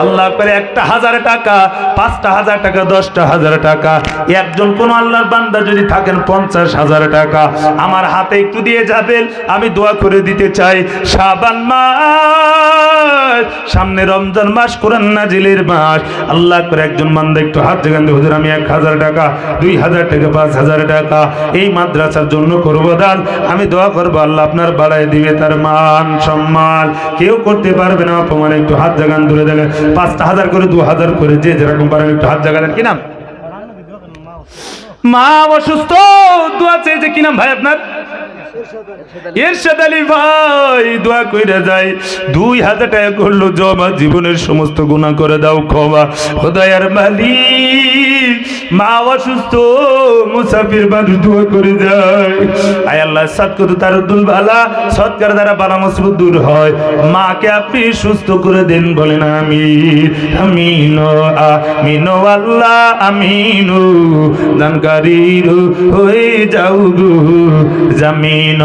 আল্লাহ করে 1,000 টাকা, 5,000 টাকা, 10,000 টাকা, একজন কোন আল্লাহর বান্দা যদি থাকেন 50,000 টাকা আমার হাতে একটু দিয়ে যাবেন, আমি দোয়া করে দিতে চাই। শাবান মাস, সামনে রমজান মাস, কোরআন নাজিলের মাস। আল্লাহ করে একজন বান্দা একটু হাত জাগান দিয়ে, হুজুর আমি 1,000 টাকা, 2,000 টাকা, 5,000 টাকা এই মাদ্রাসার জন্য করবো দান। আমি দোয়া করবো আল্লাহ আপনার বাড়ায় দিবে তার মান সম্মান, কেউ করতে পারবে না অপমান। একটু হাত জাগান ধরে দেবেন, 5,000 করে, 2,000 করে, যে যেরকম পারেন একটু হাত জাগালেন। কি নাম? মা অসুস্থ, দোয়া চেয়েছে। কি নাম ভাই আপনার? এরশাদ আলী ভাই, দোয়া কইরা যায় 2,000 টাকা করলো জমা, জীবনের সমস্ত গুনাহ করে দাও ক্ষমা। খোদায়ার মালিক, মা অসুস্থ, মুসাফির মানুষ, দোয়া করে যায়। আয় আল্লাহ, সাদকত তারুদ্দুল বালা, সৎকার দ্বারা বালা মুসিবত দূর হয়। মাকে আপনি সুস্থ করে দেন, বলেন আমিন। আমিন আমিন আল্লাহ আমিন, দানকারীর হয়ে যাও গো জামিন।